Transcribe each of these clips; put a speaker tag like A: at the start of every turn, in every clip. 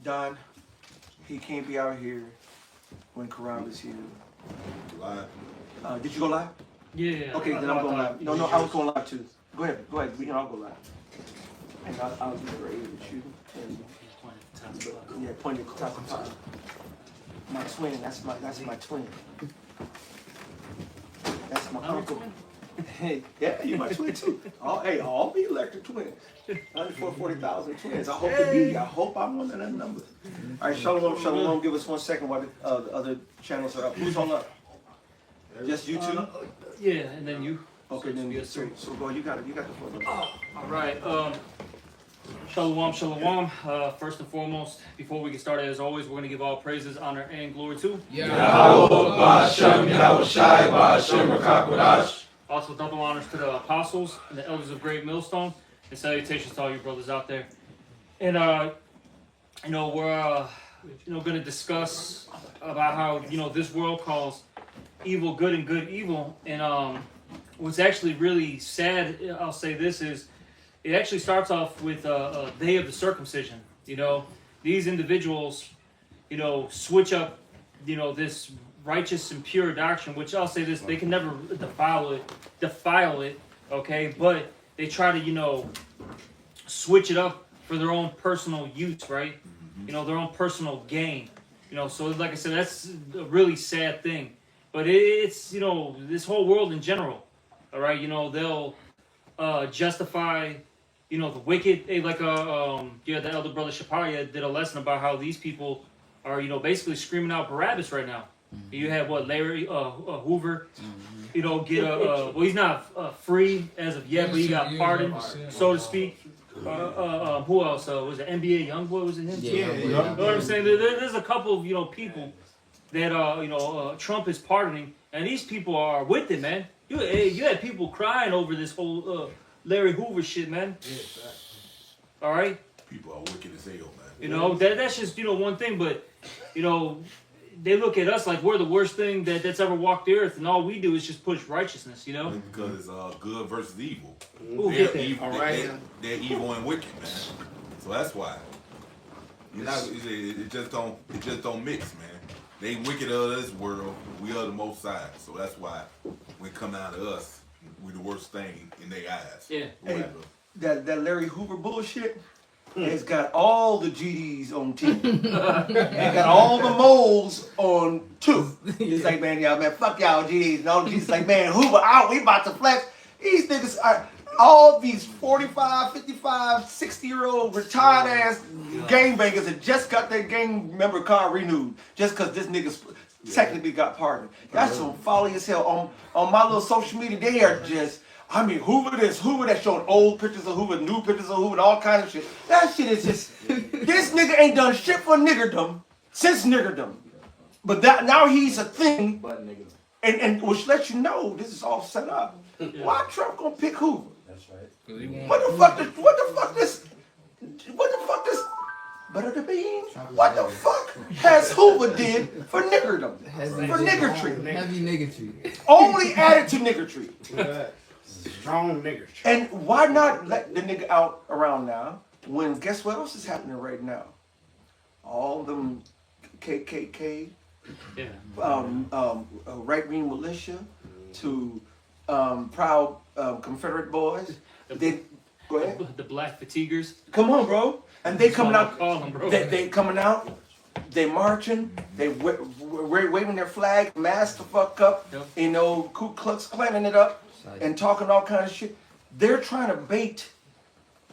A: Don, he can't be out here when Karan is here.
B: Live.
A: Did you go live?
C: Yeah.
A: Okay, then I'm going live. No, I was going live too. Go ahead. I'll go live. And I'll be ready with you. And, yeah, point at the top of the pile. My twin, that's my twin. That's my uncle. Hey, yeah, you my twin too. All be electric twins. 140,000 twins. I hope I'm one of them numbers. All right, Shalom. Give us 1 second while the other channels are up. Who's on up? Just you two?
C: Yeah, and then you.
A: Okay, then so go. You got the floor.
C: All right. Shalom. First and foremost, before we get started, as always, we're going to give all praises, honor, and glory to Also, double honors to the apostles and the elders of Great Millstone, and salutations to all you brothers out there. And we're going to discuss about how this world calls evil good and good evil. And what's actually really sad, I'll say this, is it actually starts off with a day of the circumcision. These individuals, switch up, this righteous and pure doctrine, which I'll say this, they can never defile it, okay? But they try to, switch it up for their own personal use, right? Their own personal gain. So like I said, that's a really sad thing. But it's, this whole world in general, all right? They'll justify, the wicked. Like, the elder brother Shaparia did a lesson about how these people are, basically screaming out Barabbas right now. You have Larry Hoover, get well, he's not free as of yet, but he got pardoned, so to speak. Who else? Was it NBA YoungBoy? Was it him? Yeah. You know what I'm saying? There's a couple of people that Trump is pardoning, and these people are with it, man. You had people crying over this whole Larry Hoover shit, man. All right.
B: People are wicked as hell, man.
C: That's just one thing, but they look at us like we're the worst thing that's ever walked the earth, and all we do is just push righteousness,
B: Because it's good versus evil.
C: They're
B: evil. All right. They're evil and wicked, man. So that's why. It just don't mix, man. They wicked of this world. We are the most side. So that's why when it come down to us, we the worst thing in their eyes.
C: Yeah.
A: Hey, that Larry Hoover bullshit has got all the GDs on team. And got all the moles on 2. It's like, man, fuck y'all GDs. And all the GDs like, man, Hoover out, we about to flex. These niggas are all these 45, 55, 60-year-old retired ass gangbangers that just got their gang member card renewed just because this nigga's technically got pardoned. That's some folly as hell. On my little social media, they are just, Hoover this, Hoover that, showing old pictures of Hoover, new pictures of Hoover, and all kinds of shit. That shit is just, this nigga ain't done shit for niggerdom since niggerdom. But now he's a thing, and which lets you know this is all set up. Why Trump gonna pick Hoover?
D: That's right.
A: What the fuck this Butter the beans? What the fuck has Hoover did for niggerdom? For niggardry.
D: Heavy niggardry.
A: Only added to niggardry.
E: Strong niggers.
A: And why not let the nigga out around now when guess what else is happening right now? All them KKK, right-wing militia to proud Confederate boys. Go ahead.
C: The black fatiguers.
A: Come on, bro. And they coming out.
C: Call them, bro.
A: They coming out. They marching. They waving their flag, masked the fuck up.
C: Yep.
A: Ku Klux Klaning it up and talking all kind of shit. They're trying to bait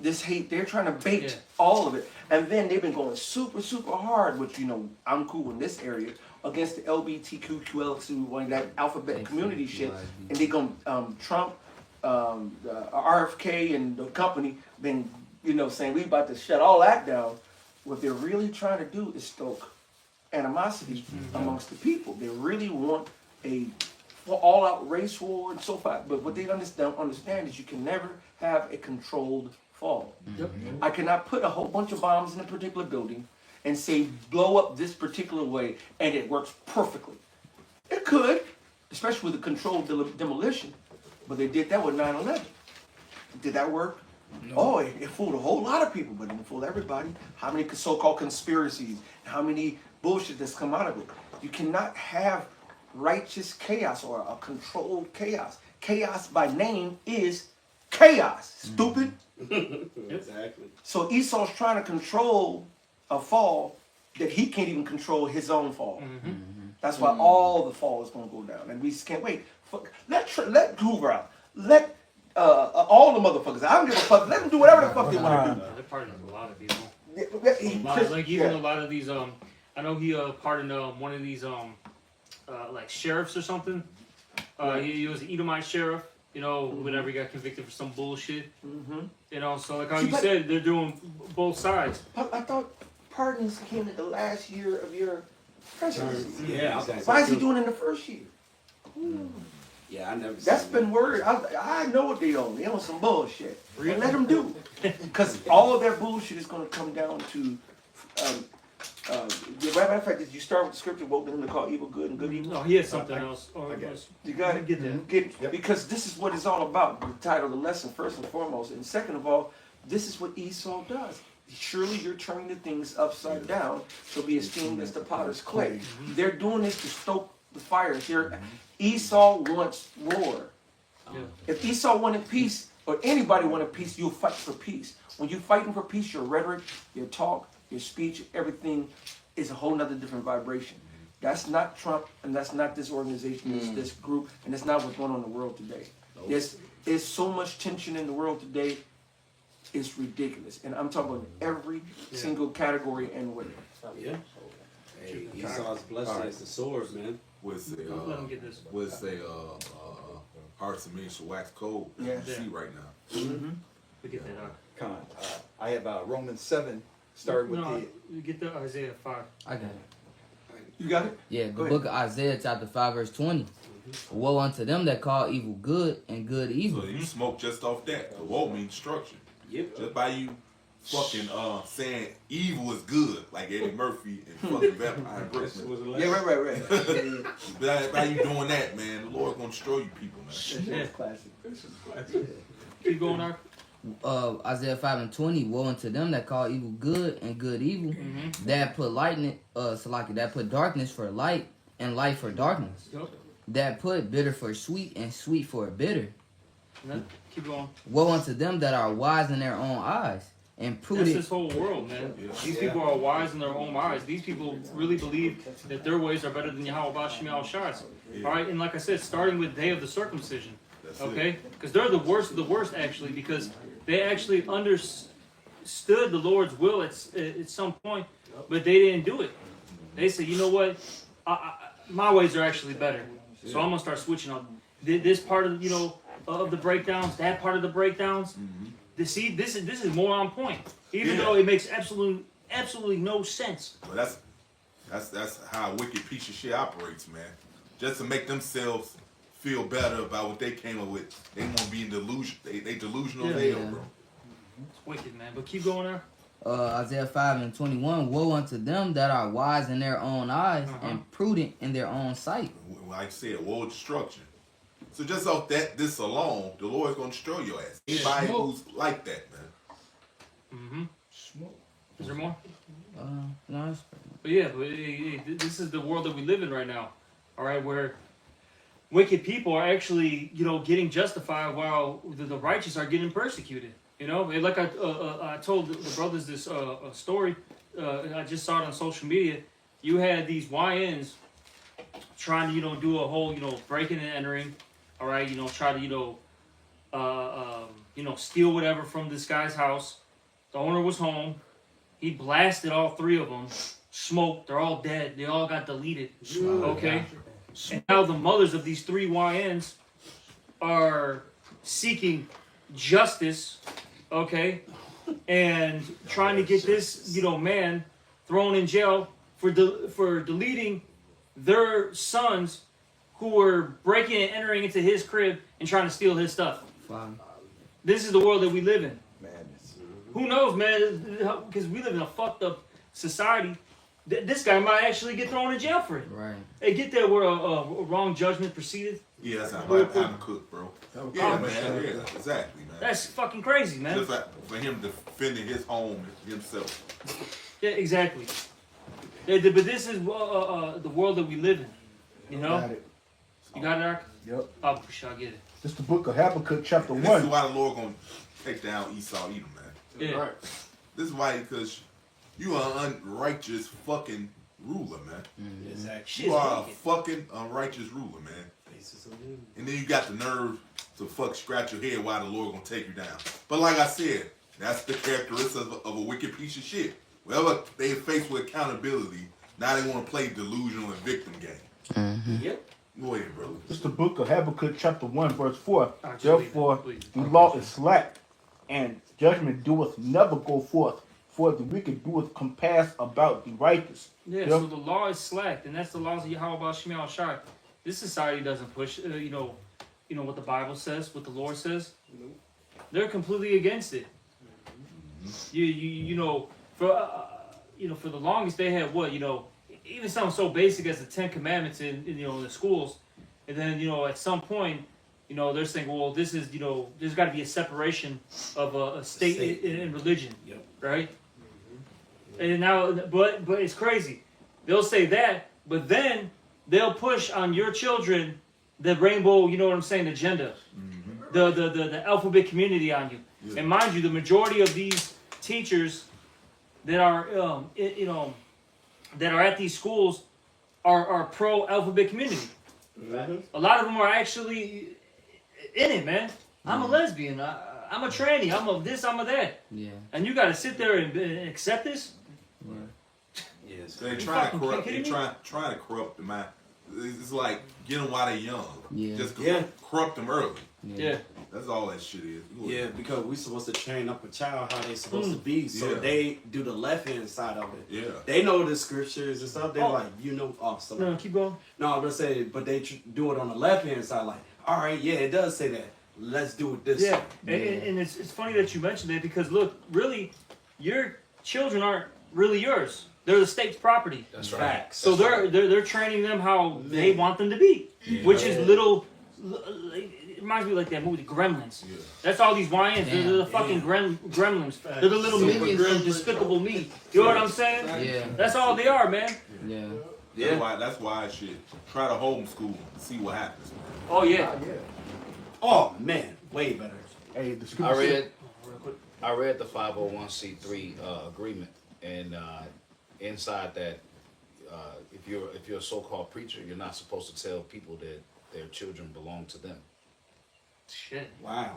A: this hate. They're trying to bait all of it. And then they've been going super, super hard, which I'm cool in this area, against the LGBTQL2, that alphabet community shit. And they going Trump, RFK and the company been saying we about to shut all that down. What they're really trying to do is stoke animosity amongst the people. They really want a all-out race war and so forth. But what they don't understand is you can never have a controlled fall. I cannot put a whole bunch of bombs in a particular building and say blow up this particular way and it works perfectly. It could, especially with a controlled demolition. But they did that with 9/11. Did that work? Oh, it fooled a whole lot of people, but it didn't fool everybody. How many so-called conspiracies, how many bullshit that's come out of it? You cannot have righteous chaos or a controlled chaos. Chaos by name is chaos. Stupid.
E: Exactly.
A: So Esau's trying to control a fall that he can't even control his own fall. That's why all the fall is going to go down, and we just can't wait. Let Hoover out. Let all the motherfuckers. I don't give a fuck. Let them do whatever the fuck they want to do.
C: They're pardoning a lot of people.
A: Chris-
C: Like even
A: yeah.
C: a lot of these I know he pardoned one of these like sheriffs or something. He was an Edomite sheriff, you know, whenever he got convicted for some bullshit. You know, so like how
A: See,
C: you
A: but-
C: said, they're doing both sides.
A: I thought pardons came in the last year of your presidency.
E: Yeah.
A: Why is he doing it in the first year?
E: Yeah, I never.
A: That's
E: seen
A: been word. I know what they own. They own some bullshit. And let them do. Because all of their bullshit is going to come down to. The matter of fact, did you start with the scripture? Woke them to call evil good and good evil.
C: No, he had something else. Or
D: I
C: it
D: guess.
C: was-
A: You got it.
C: Get that.
A: Get, because this is what it's all about. The title of the lesson, first and foremost, and second of all, this is what Esau does. Surely you're turning the things upside down to be esteemed as the potter's clay. They're doing this to stoke the fire here. Esau wants war.
C: Yeah.
A: If Esau wanted peace, or anybody wanted peace, you'll fight for peace. When you're fighting for peace, your rhetoric, your talk, your speech, everything is a whole nother different vibration. That's not Trump, and that's not this organization, it's this group, and it's not what's going on in the world today. There's so much tension in the world today, it's ridiculous. And I'm talking about every single category and way.
E: Yeah. Hey, Esau's blessing is the swords, man.
B: Would say,
C: Let him get this.
B: would say, hearts and minds shall wax cold.
A: Yeah.
B: You see right now.
C: We get that out.
D: Con. I have Romans 7, starting with
C: No,
D: the.
C: you get the Isaiah 5.
F: I got it.
A: You got it?
F: Yeah,
A: Go
F: the
A: ahead.
F: book of Isaiah, chapter 5, verse 20. Woe unto them that call evil good and good evil.
B: So you smoke just off that. The woe means destruction.
E: Yep.
B: Just by you fucking saying evil is good, like Eddie Murphy and fucking Vampire in Brooklyn.
A: Yeah, right.
B: By you doing that, man, the Lord's gonna destroy you people, man.
A: That's classic.
C: Keep going, Ark.
F: Isaiah 5 and 20. Woe unto them that call evil good and good evil. That put that put darkness for light and light for darkness.
C: Yep.
F: That put bitter for sweet and sweet for bitter.
C: Keep going.
F: Woe unto them that are wise in their own eyes and
C: That's
F: prudent.
C: this whole world, man. These people are wise in their own eyes. These people really believe that their ways are better than Yahweh Shem Shas. All right, and like I said, starting with day of the circumcision,
B: That's
C: okay? Because they're the worst of the worst, actually, because they actually understood the Lord's will at some point, but they didn't do it. They said, you know what? My ways are actually better, so I'm gonna start switching up this part of of the breakdowns, that part of the breakdowns. See, this is more on point, even though it makes absolutely no sense.
B: But that's how a wicked piece of shit operates, man. Just to make themselves feel better about what they came up with. They won't be in delusion. They delusional as hell, bro.
C: It's wicked, man. But keep going there.
F: Isaiah 5 and 21. Woe unto them that are wise in their own eyes and prudent in their own sight.
B: Like I said, world destruction. So just off this alone, the Lord's gonna destroy your ass. Anybody who's like that, man.
C: Is there more?
F: No, it's-
C: But yeah, this is the world that we live in right now. All right, where wicked people are actually, getting justified while the righteous are getting persecuted. And like I told the brothers this story. I just saw it on social media. You had these YNs trying to, do a whole, breaking and entering. All right, try to, steal whatever from this guy's house. The owner was home. He blasted all three of them. Smoked. They're all dead. They all got deleted. Okay. And now the mothers of these three YNs are seeking justice. Okay. And trying to get this, man thrown in jail for deleting their sons who were breaking and entering into his crib and trying to steal his stuff.
F: Fine.
C: This is the world that we live in.
D: Madness.
C: Who knows, man? Because we live in a fucked up society. This guy might actually get thrown in jail for it.
F: Right.
C: Hey, get there where a wrong judgment proceeded.
B: Yeah, that's how Habakkuk, bro. Yeah, man. Yeah, exactly, man.
C: That's fucking crazy, man.
B: Just like for him defending his home himself.
C: Yeah, exactly. Yeah, but this is the world that we live in. You know?
G: Got it.
C: You got it, Ark?
G: Yep.
C: Oh, for sure, I get it.
G: This the book of Habakkuk, chapter
B: And this is
G: 1.
B: why the Lord gonna take down Esau, Edom, man.
C: Yeah.
B: This is why, because you are an unrighteous fucking ruler, man.
E: Exactly.
C: Shit,
B: You are a
C: wicked.
B: fucking unrighteous ruler, man.
E: Faces of you.
B: And then you got the nerve to scratch your head why the Lord gonna take you down. But like I said, that's the characteristic of a wicked piece of shit. Whenever they faced with accountability, now they want to play delusional and victim game.
C: Yep.
B: Go ahead, brother.
G: This the book of Habakkuk, chapter 1, verse 4.
C: Alright,
G: Therefore,
C: please.
G: the law is slack, and judgment doeth never go forth. For the wicked doeth compass about the righteous.
C: Yeah,
G: Yep.
C: so the law is slack, and that's the laws of Yahweh Shemiel Shai. This society doesn't push, you know what the Bible says, what the Lord says. They're completely against it. You know, for the longest they had what, even something so basic as the Ten Commandments in the schools, and then at some point, they're saying, well, this is there's got to be a separation of a state and religion,
E: Yep.
C: right? And now, but it's crazy. They'll say that, but then they'll push on your children the rainbow, agenda, the alphabet community on you.
B: Yeah.
C: And mind you, the majority of these teachers that are, that are at these schools are pro alphabet community. A lot of them are actually in it, man. I'm a lesbian. I'm a tranny. I'm a this. I'm a that.
F: Yeah.
C: And you got to sit there and accept this.
E: Yes.
B: They
C: You
B: try to
C: fucking
B: corrupt.
C: kidding
B: They
C: me?
B: try to corrupt the mind. It's like get them while they're young.
F: Yeah.
B: Just
E: Yeah.
B: corrupt them early.
C: Yeah.
B: That's all that shit is. Go
E: Yeah,
B: ahead.
E: because we're supposed to train up a child how they supposed to be, so
B: Yeah.
E: they do the left hand side of it.
B: Yeah.
E: They know the scriptures and stuff. They're
C: Oh.
E: like, so
C: No, keep going.
E: no, I'm gonna say, but they do it on the left hand side. Like, all right, yeah, it does say that. Let's do it this
C: Yeah,
E: way.
C: and it's funny that you mentioned that because look, really, your children aren't really yours. They're the state's property.
E: That's facts.
C: So they're training them how they want them to be, which is little. It reminds me of like that movie, The Gremlins.
B: Yeah.
C: That's all these YNs. They're the
E: Damn.
C: fucking gremlins. They're the little
F: Super
C: minions from
F: gremlins.
C: Despicable Me. You know what I'm saying?
F: Yeah.
C: That's all they are, man.
F: Yeah.
E: Yeah.
B: That's why I should try to homeschool and see what happens. Man.
C: Oh yeah.
E: Oh man, way better.
G: Hey, the
H: I
G: scripture
H: read, I read the 501c3 agreement, and inside that, if you're a so-called preacher, you're not supposed to tell people that their children belong to them.
C: Shit.
E: Wow.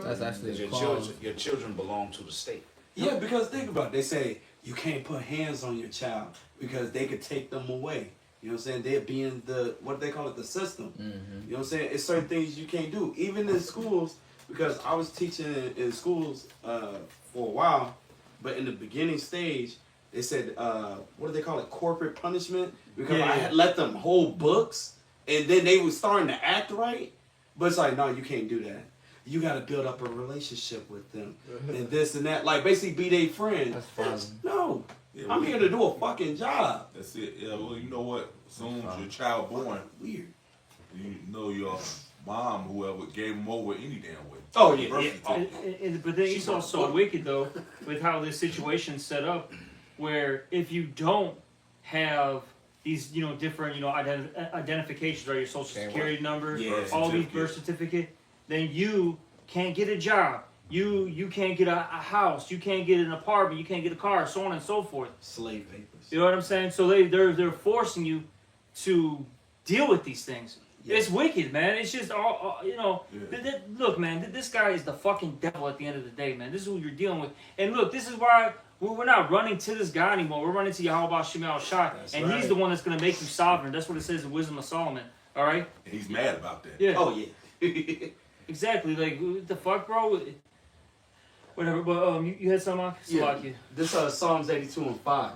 F: That's actually
H: Because
F: a
H: your
F: clause.
H: children belong to the state.
E: Yeah, because think about it. They say you can't put hands on your child because they could take them away. You know what I'm saying? They're being what do they call it, the system. You know what I'm saying? It's certain things you can't do. Even in schools, because I was teaching in schools for a while, but in the beginning stage, they said, what do they call it? Corporate punishment. Because I had let them hold books, and then they were starting to act right. But it's like, no, you can't do that. You got to build up a relationship with them, and this and that. Like, basically be their friend.
F: That's fine.
E: No,
B: Yeah,
E: I'm
B: we-
E: here to do a fucking job.
B: That's it. Yeah. Well, you know what? As soon as your child born,
E: Weird.
B: you know your mom, whoever gave him over any damn way.
E: Oh, yeah,
B: Birth
E: yeah.
B: certificate.
C: But then Esau's so wicked though, with how this situation's set up, where if you don't have these, different, identifications, right, your social security number,
E: Yeah.
C: all these birth certificate, then you can't get a job. You can't get a house. You can't get an apartment. You can't get a car, so on and so forth.
E: Slave papers.
C: You know what I'm saying? So they're forcing you to deal with these things.
E: Yeah.
C: It's wicked, man. It's just all
B: Yeah.
C: Look, man, this guy is the fucking devil at the end of the day, man. This is who you're dealing with. And look, this is why we're not running to this guy anymore. We're running to Yahweh Shemiel Shai. And he's
E: right.
C: the one that's going to make you sovereign. That's what it says in Wisdom of Solomon. All right?
B: And he's mad about that.
C: Yeah.
E: Oh, yeah.
C: Exactly. Like, what the fuck, bro? Whatever. But you had something,
E: Yeah. This Psalms 82 and 5.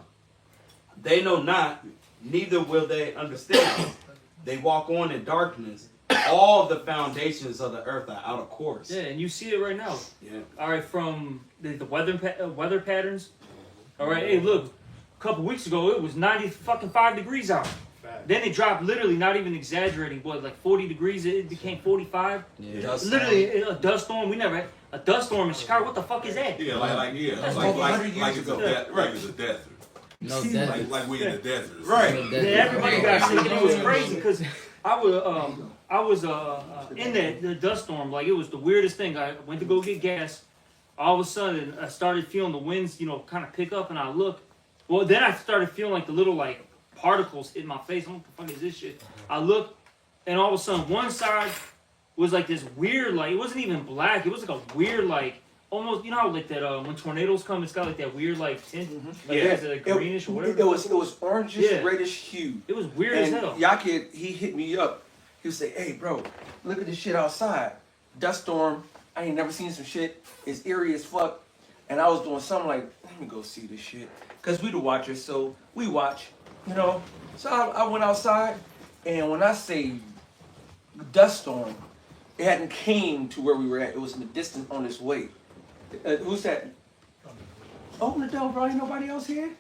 E: They know not, neither will they understand. They walk on in darkness. All the foundations of the earth are out of course.
C: Yeah, and you see it right now.
E: Yeah.
C: All right, from the weather patterns. All right, hey, look, a couple weeks ago it was 90 fucking 5 degrees out. Then it dropped literally, not even exaggerating, what, like 40 degrees, it became 45.
F: Yeah.
D: Dust
C: Literally a dust storm. We never had a dust storm in Chicago. What the fuck is that?
B: Yeah,
C: That's
B: like
A: over 100 years
B: it's
A: ago.
B: like it's a desert.
F: No,
A: See,
F: that
B: Like we in the desert.
A: Right.
C: Yeah, everybody got sick, and it was crazy because I was in the dust storm. Like, it was the weirdest thing. I went to go get gas. All of a sudden, I started feeling the winds, kind of pick up, and I look. Well, then I started feeling like the little like particles hit my face. I'm like, what the fuck is this shit? I look, and all of a sudden, one side was like this weird, like, it wasn't even black. It was like a weird, like, almost, you know how like that when tornadoes come, it's got like that weird like tint, like
A: Yeah.
C: it's like greenish or whatever.
A: It was orangish,
C: Yeah.
A: reddish hue.
C: It was weird as
A: And
C: hell.
A: Yaki, he hit me up. He would say, "Hey, bro, look at this shit outside. Dust storm. I ain't never seen some shit. It's eerie as fuck." And I was doing something like, "Let me go see this shit." Cause we the watchers, so we watch, So I went outside, and when I say dust storm, it hadn't came to where we were at. It was in the distance on its way. Who's that? Open the door, bro. Ain't nobody else here.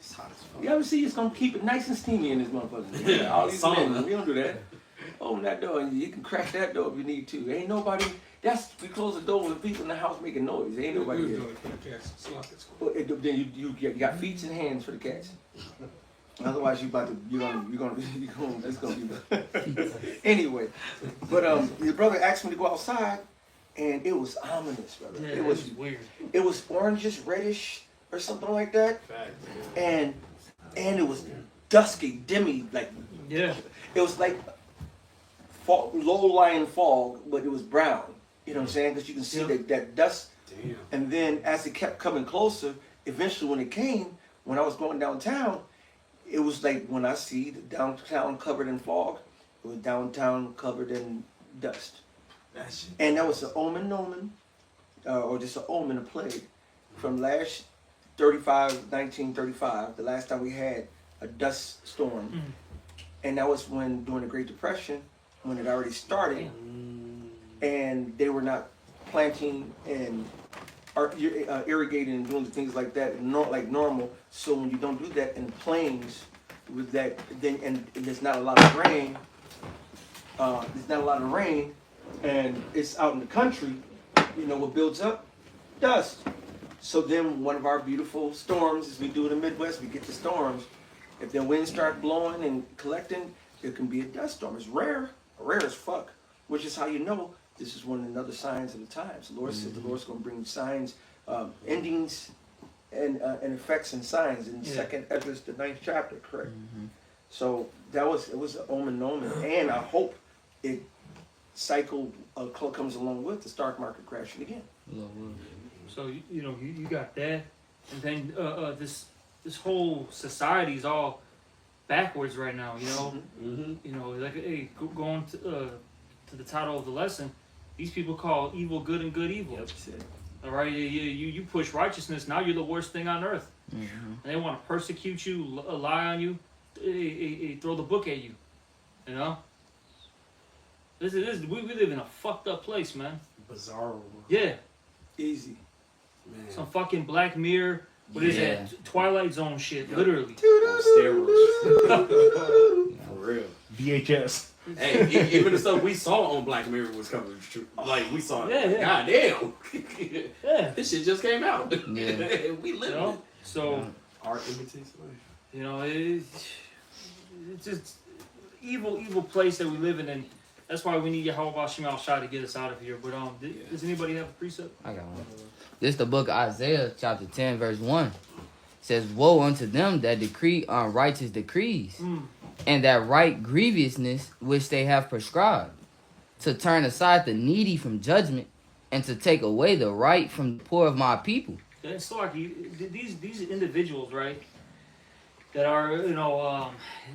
A: You ever see it's gonna keep it nice and steamy in this motherfucker? Yeah, all these men, we don't do that. Open that door and you can crack that door if you need to. Ain't nobody. We close the door with people in the house making noise. Ain't nobody here. Well, then you got feet and hands for the cats. Otherwise, you're gonna. It's gonna be. Anyway, but your brother asked me to go outside, and it was ominous, brother.
C: Yeah,
A: It was
C: weird.
A: It was orangish, reddish, or something like that. And it was dusky, dimmy, like
C: Yeah.
A: it was like low-lying fog, but it was brown. You know what I'm saying? Because you can see that dust.
E: Damn.
A: And then as it kept coming closer, eventually when it came, when I was going downtown, it was like when I see the downtown covered in fog, it was downtown covered in dust.
E: That shit.
A: And that was an omen, or just an omen, a plague, from last 1935, the last time we had a dust storm. And that was when, during the Great Depression, when it already started, and they were not planting and irrigating and doing things like that, like normal. So when you don't do that in the plains, with that, then and there's not a lot of rain. And it's out in the country. What builds up? Dust. So then one of our beautiful storms, as we do in the Midwest, we get the storms. If the winds start blowing and collecting, it can be a dust storm. It's rare as fuck, which is how you know this is one of the other signs of the times. The Lord said the Lord's going to bring signs, endings, and effects and signs in Second Ezra, the 9th chapter, correct? So it was an omen, and I hope it cycle comes along with the stock market crashing again.
C: So you got that, and then this whole society is all backwards right now. Like hey, going to the title of the lesson, these people call evil good and good evil. All right, you push righteousness. Now you're the worst thing on earth, and they want to persecute you, lie on you, throw the book at you. We live in a fucked up place, man.
E: Bizarre world.
C: Yeah.
A: Easy.
E: Man.
C: Some fucking Black Mirror. What is that? Twilight Zone shit, literally.
D: On steroids. For real.
G: VHS.
I: Hey, even the stuff we saw on Black Mirror was coming true. Like, we saw it.
C: Yeah.
I: Goddamn.
C: Yeah.
I: This shit just came out.
F: Yeah.
I: We live it.
C: So,
E: Art imitates life.
C: it's just evil place that we live in, and that's why we need Yahweh Shemal Shah to get us out of here. But does anybody have a precept?
F: I got one. This the book of Isaiah, chapter 10, verse 1. It says, "Woe unto them that decree unrighteous decrees, and that right grievousness which they have prescribed, to turn aside the needy from judgment, and to take away the right from the poor of my people."
C: And so like these individuals, right, that are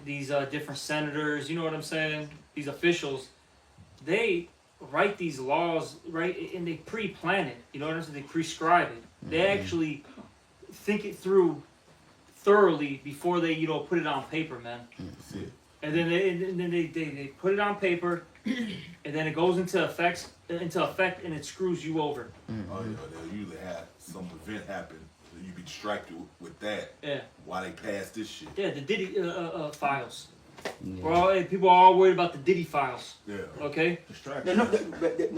C: these different senators, you know what I'm saying? These officials, they write these laws, right, and they pre-plan it. You know what I'm saying? They prescribe it. They actually think it through thoroughly before they put it on paper, man. And then they put it on paper, and then it goes into effect, and it screws you over.
B: They'll usually have some event happen, so you be distracted with that.
C: Yeah.
B: While they pass this shit.
C: Yeah, the Diddy files.
F: Yeah.
C: Well, hey, people are all worried about the Diddy files.
B: Yeah.
C: Okay.
A: No,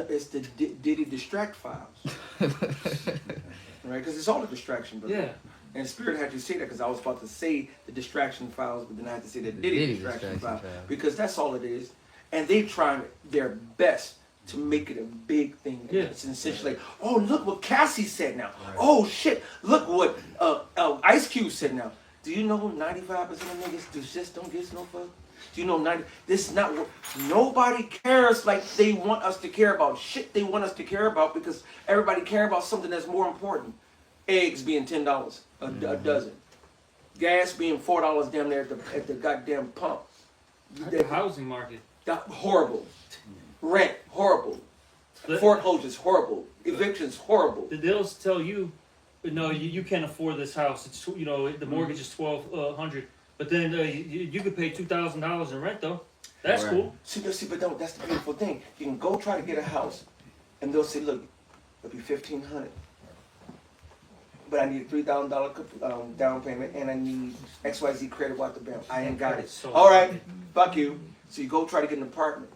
A: it's the Diddy distract files, right? Because it's all a distraction, brother.
C: Yeah.
A: And Spirit had you say that because I was about to say the distraction files, but then I had to say the Diddy distraction file because that's all it is. And they trying their best to make it a big thing.
C: Yeah.
A: It's essentially like, oh, look what Cassie said now. Oh shit, look what Ice Cube said now. Do you know 95% of niggas just don't give no fuck? Do you know 90? This is not what nobody cares like they want us to care about. Shit they want us to care about because everybody care about something that's more important. Eggs being $10 a dozen. Gas being $4 damn near at the goddamn pump.
C: The housing market.
A: Horrible. Rent, horrible. Foreclosures, horrible. Evictions, horrible.
C: They'll tell you, no, you can't afford this house. It's the mortgage is $1,200, but then you could pay $2,000 in rent though. That's cool.
A: See, but that's the beautiful thing. You can go try to get a house, and they'll say, look, it'll be $1,500. But I need a $3,000 down payment, and I need XYZ credit out the bank. I ain't got it.
C: So
A: all right, fuck you. So you go try to get an apartment,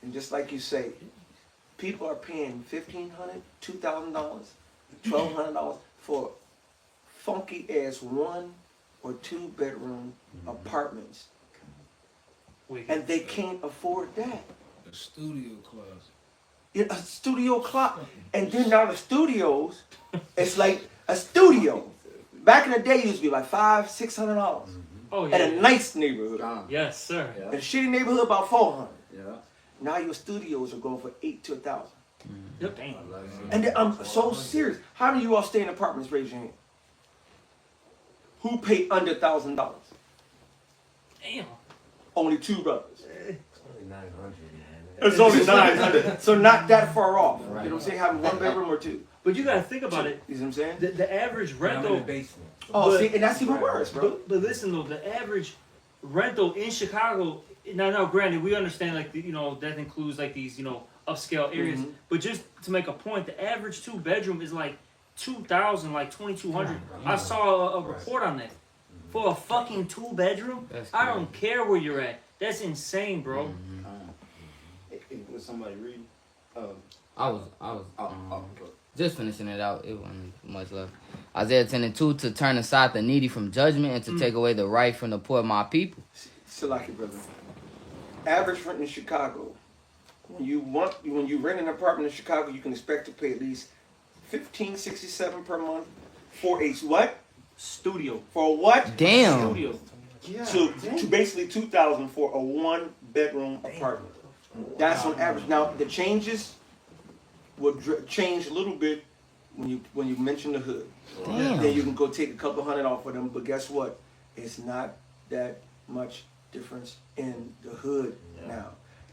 A: and just like you say, people are paying $1,500, $2,000, $1,200 for funky ass 1 or 2 bedroom apartments, and they can't afford that.
J: A studio closet.
A: Yeah, a studio clock, and then now the studios, it's like a studio. Back in the day, it used to be like $500-$600.
C: Oh yeah.
A: At a nice neighborhood.
C: Yes, sir.
A: In a shitty neighborhood, about $400.
D: Yeah.
A: Now your studios are going for $800 to $1,000.
C: Yep. Damn.
A: And then, I'm so serious. How many of you all stay in apartments? Raise your hand. Who pay under $1,000?
C: Damn.
A: Only 2 brothers.
J: Only 900.
A: It's only 900. So not that far off. You know what I'm saying? Having 1 bedroom or 2.
C: But you gotta think about it.
A: You know what I'm saying?
C: The average rental.
J: basement.
A: Oh, see, and that's even worse, bro.
C: But listen though, the average rental in Chicago. Now, granted, we understand like that includes like these upscale areas.
A: Mm-hmm.
C: But just to make a point, the average 2-bedroom is like 2,000, like 2,200. I saw a report on that for a fucking 2-bedroom. I don't care where you're at. That's insane, bro.
I: Was somebody reading?
F: I was just finishing it out. It wasn't much left. Isaiah 10:2, to turn aside the needy from judgment and to take away the right from the poor of my people.
A: Salaki, brother. Average rent in Chicago. When you rent an apartment in Chicago, you can expect to pay at least $1,567 per month for a what?
C: Studio.
A: For what?
F: Damn.
C: Studio.
A: Yeah. To basically $2,000 for a 1-bedroom apartment. That's on average. Now the changes will change a little bit when you mention the hood.
F: Damn.
A: Then you can go take a couple hundred off of them. But guess what? It's not that much difference in the hood now.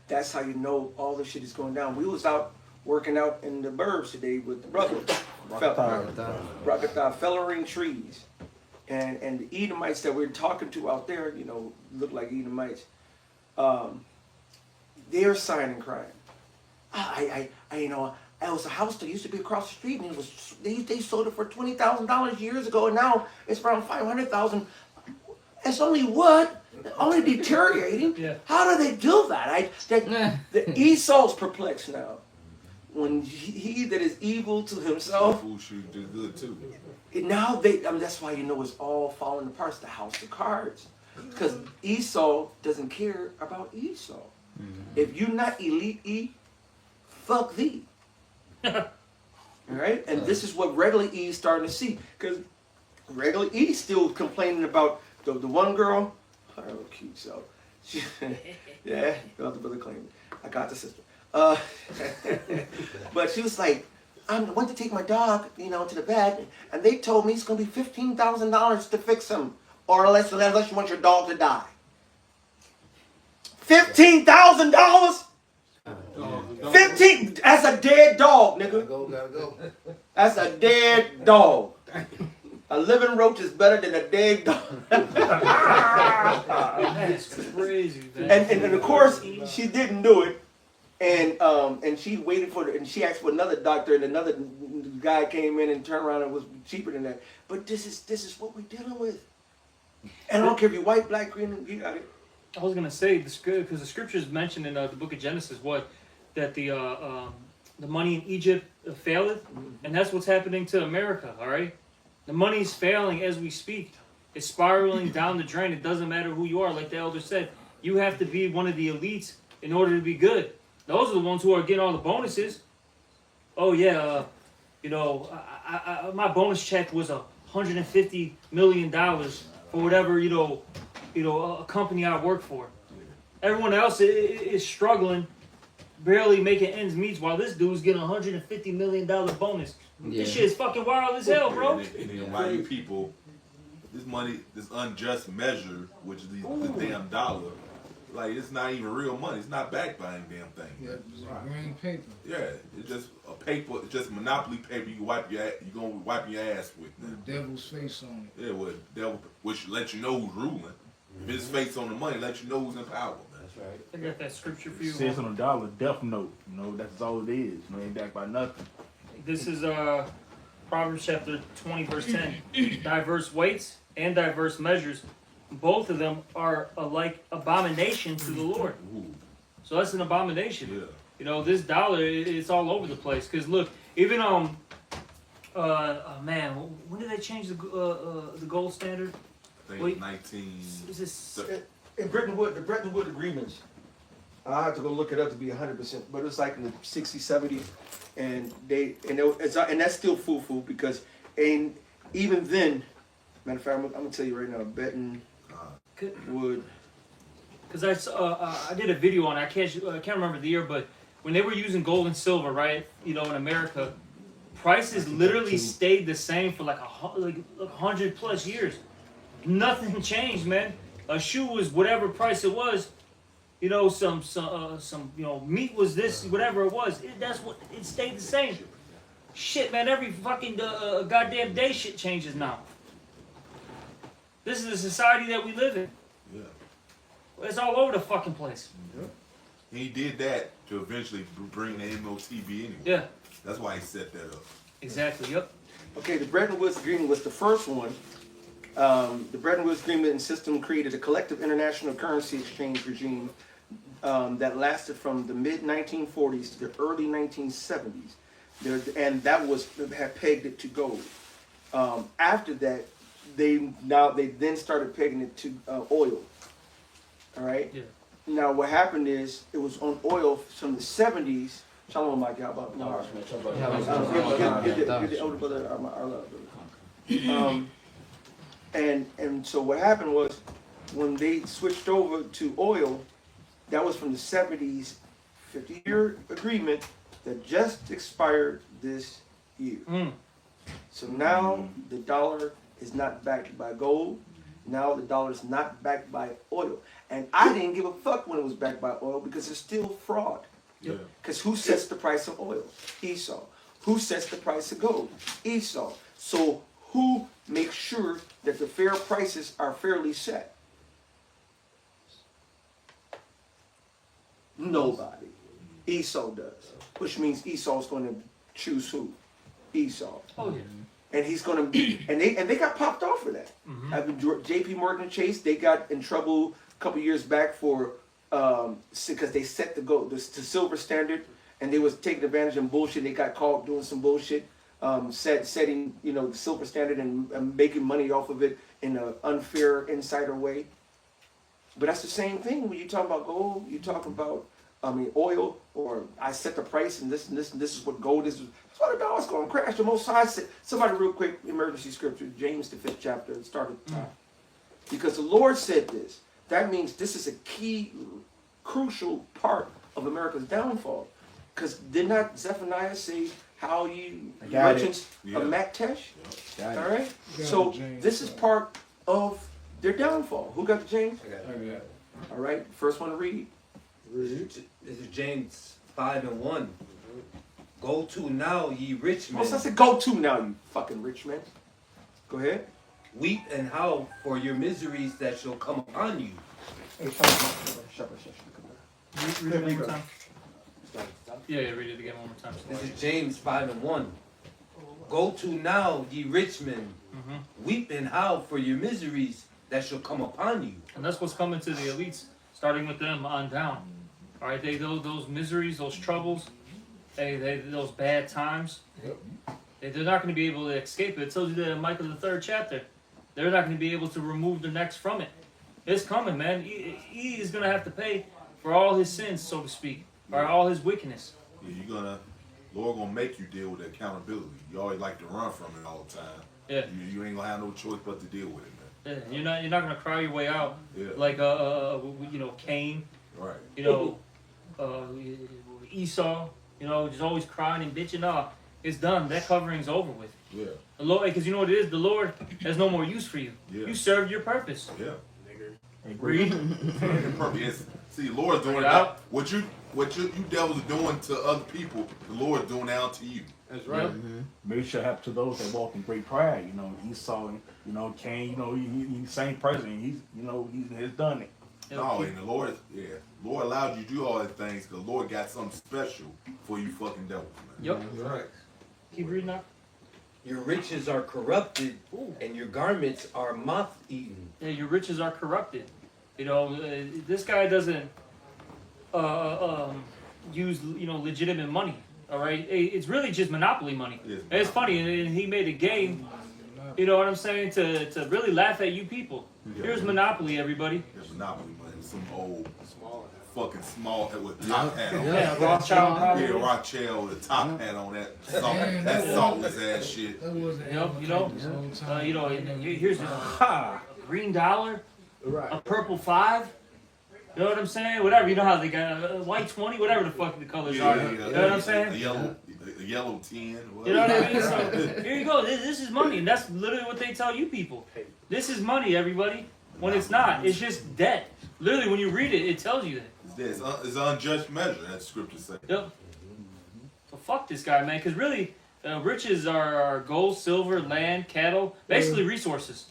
A: That's how you know all this shit is going down. We was out working out in the burbs today with the brother, fellering trees, and the Edomites that we're talking to out there, look like Edomites. They're sighing and crying. It was a house that used to be across the street, and they sold it for $20,000 years ago, and now it's around $500,000. It's only what? Only deteriorating.
C: Yeah.
A: How do they do that? The Esau's perplexed now. When he that is evil to himself,
B: Fool should do good too.
A: now that's why it's all falling apart. It's the house of cards, because Esau doesn't care about Esau. If you're not elite E, fuck thee. Alright? And this is what regular E is starting to see. Because regular E is still complaining about the one girl. Her little cute self. Yeah, got the brother claiming. I got the sister. But she was like, I went to take my dog, to the vet, and they told me it's going to be $15,000 to fix him. Or unless you want your dog to die. $15,000? 15. That's a dead dog, nigga.
J: Gotta go.
A: That's a dead dog. A living roach is better than a dead dog.
C: That's crazy, man.
A: And of course she didn't do it, and she waited and she asked for another doctor, and another guy came in and turned around and was cheaper than that. But this is what we're dealing with. And I don't care if you're white, black, green, you got it.
C: I was gonna say because the scriptures mentioned in the book of Genesis that the money in Egypt faileth, and that's what's happening to America. All right, the money's failing as we speak. It's spiraling down the drain. It doesn't matter who you are, like the elder said. You have to be one of the elites in order to be good. Those are the ones who are getting all the bonuses. Oh yeah, my bonus check was $150 million for whatever a company I work for. Everyone else is struggling, barely making ends meet, while this dude's getting $150 million bonus.
F: Yeah.
C: This shit is fucking wild as hell, bro.
B: And then why you people, this money, this unjust measure, which is the damn dollar, like it's not even real money. It's not backed by any damn thing.
J: Yeah, it's green paper.
B: Yeah, it's just a paper. It's just monopoly paper. You gonna wipe your ass with.
J: With the devil's face on it.
B: Yeah, with the devil, which let you know who's ruling. If his face on the money, let you know who's in power. Man.
H: That's right.
C: I got that scripture for you.
G: It says on the dollar, death note. That's all it is. It ain't backed by nothing.
C: This is Proverbs chapter 20, verse 10. Diverse weights and diverse measures, both of them are alike abomination to the Lord.
B: Ooh,
C: So that's an abomination.
B: yeah.
C: This dollar, it's all over the place. Because look, even man, when did they change the gold standard?
B: I think
C: Wait.
B: 19.
C: Is this?
A: In the Bretton Woods agreements, I have to go look it up to be 100%, but it's like in the 60s, 70s, and that's still foo because even then, matter of fact, I'm gonna tell you right now, Bretton Woods.
C: Because I did a video on it. I can't remember the year, but when they were using gold and silver, right? In America, prices literally stayed the same for like 100 plus years. Nothing changed, man. A shoe was whatever price it was. Some meat was this, whatever it was. It stayed the same. Shit, man. Every fucking goddamn day, shit changes now. This is the society that we live in.
B: Yeah.
C: It's all over the fucking place.
B: He did that to eventually bring the MOTB anyway.
C: Yeah.
B: That's why he set that up.
C: Exactly. Yep.
A: Okay, the Bretton Woods Agreement was the first one. The Bretton Woods Agreement and system created a collective international currency exchange regime that lasted from the mid-1940s to the early 1970s. And that had pegged it to gold. After that, they then started pegging it to oil. All right.
C: Yeah.
A: Now what happened is it was on oil from the 70s. Shalom, Mike. How about Get the older brother, our love brother. And so what happened was when they switched over to oil, that was from the 70s, 50-year agreement that just expired this year. So now the dollar is not backed by gold. Now the dollar is not backed by oil. And I didn't give a fuck when it was backed by oil because it's still fraud.
B: Yeah.
A: Because who sets the price of oil? Esau. Who sets the price of gold? Esau. So who makes sure that the fair prices are fairly set? Nobody. Esau does. Which means Esau's going to choose who? Esau.
C: Oh yeah.
A: And he's going to be, and they got popped off for that. JP Morgan Chase, they got in trouble a couple years back for because they set the silver standard, and they was taking advantage of bullshit. They got caught doing some bullshit, setting the silver standard and making money off of it in an unfair insider way. But that's the same thing when you talk about gold. You talk about oil, or I set the price, and this is what gold is. That's why the dollar's going to crash. The Most High said, somebody real quick, emergency scripture, James the 5th chapter, start at the top. Because the Lord said this. That means this is a key, crucial part of America's downfall. Because did not Zephaniah say how you merchants of Maktesh?
G: Got it.
A: All right?
J: Got
A: So
J: it, James.
A: this is part of their downfall. Who got the James?
J: I got it.
A: All right, first one to read.
K: This is James 5:1. Go to now, ye rich men.
A: Well, I said go to now, you fucking rich man. Go ahead.
K: Weep and howl for your miseries that shall come upon you.
A: Hey, shut up.
C: Read it one more time. Yeah, read it again one more time.
K: This is James 5:1. Go to now, ye rich men. Weep and howl for your miseries that shall come upon you.
C: And that's what's coming to the elites. starting with them on down. All right, those miseries, those troubles, those bad times. They're not going to be able to escape it. It tells you that in Micah the 3rd chapter. They're not going to be able to remove their necks from it. It's coming, man. He is going to have to pay for all his sins, so to speak, or all his wickedness.
B: Yeah, Lord gonna make you deal with accountability. You always like to run from it all the time.
C: Yeah.
B: You ain't gonna have no choice but to deal with it, man.
C: Yeah, you're not going to cry your way out
B: Yeah.
C: like Cain.
B: Right.
C: Esau. Just always crying and bitching. Nah, it's done. That covering's over with.
B: Yeah.
C: The Lord, because you know what it is. The Lord has no more use for you.
B: Yeah.
C: You served your purpose.
B: Yeah.
C: Read.
B: Yes. See, Lord's doing
C: Bring it out.
B: that. What you devils are doing to other people, the Lord's doing now to you.
I: That's right.
G: Make sure help to those that walk in great pride. Esau, Cain, he's same person. He has done it.
B: No, and the Lord allowed you to do all these things because the Lord got something special for you fucking devils, man.
C: Yep.
K: That's right.
C: Keep reading up.
K: Your riches are corrupted, and your garments are moth-eaten.
C: Yeah, your riches are corrupted. This guy doesn't use legitimate money. All right, it's really just monopoly money.
B: Yes,
C: And it's funny, and he made a game. You know what I'm saying? To really laugh at you people.
B: Yeah.
C: Here's Monopoly, everybody.
B: There's Monopoly money. Some old, fucking small head with top hat on.
C: Yeah, Rothschild probably.
B: Yeah, Rothschild with a top hat on that. That saltless ass shit.
J: That was
C: Here's the green dollar, a purple 5. You know what I'm saying? Whatever. You know how they got a white 20, whatever the fuck the colors are. You know what I'm saying?
B: A yellow 10.
C: You know what I mean? So here you go. This is money, and that's literally what they tell you people. This is money, everybody. When it's not, it's just debt. Literally, when you read it, it tells you that.
B: It's an unjust measure, that scripture says.
C: Yep. So fuck this guy, man. Because really, riches are gold, silver, land, cattle, basically resources.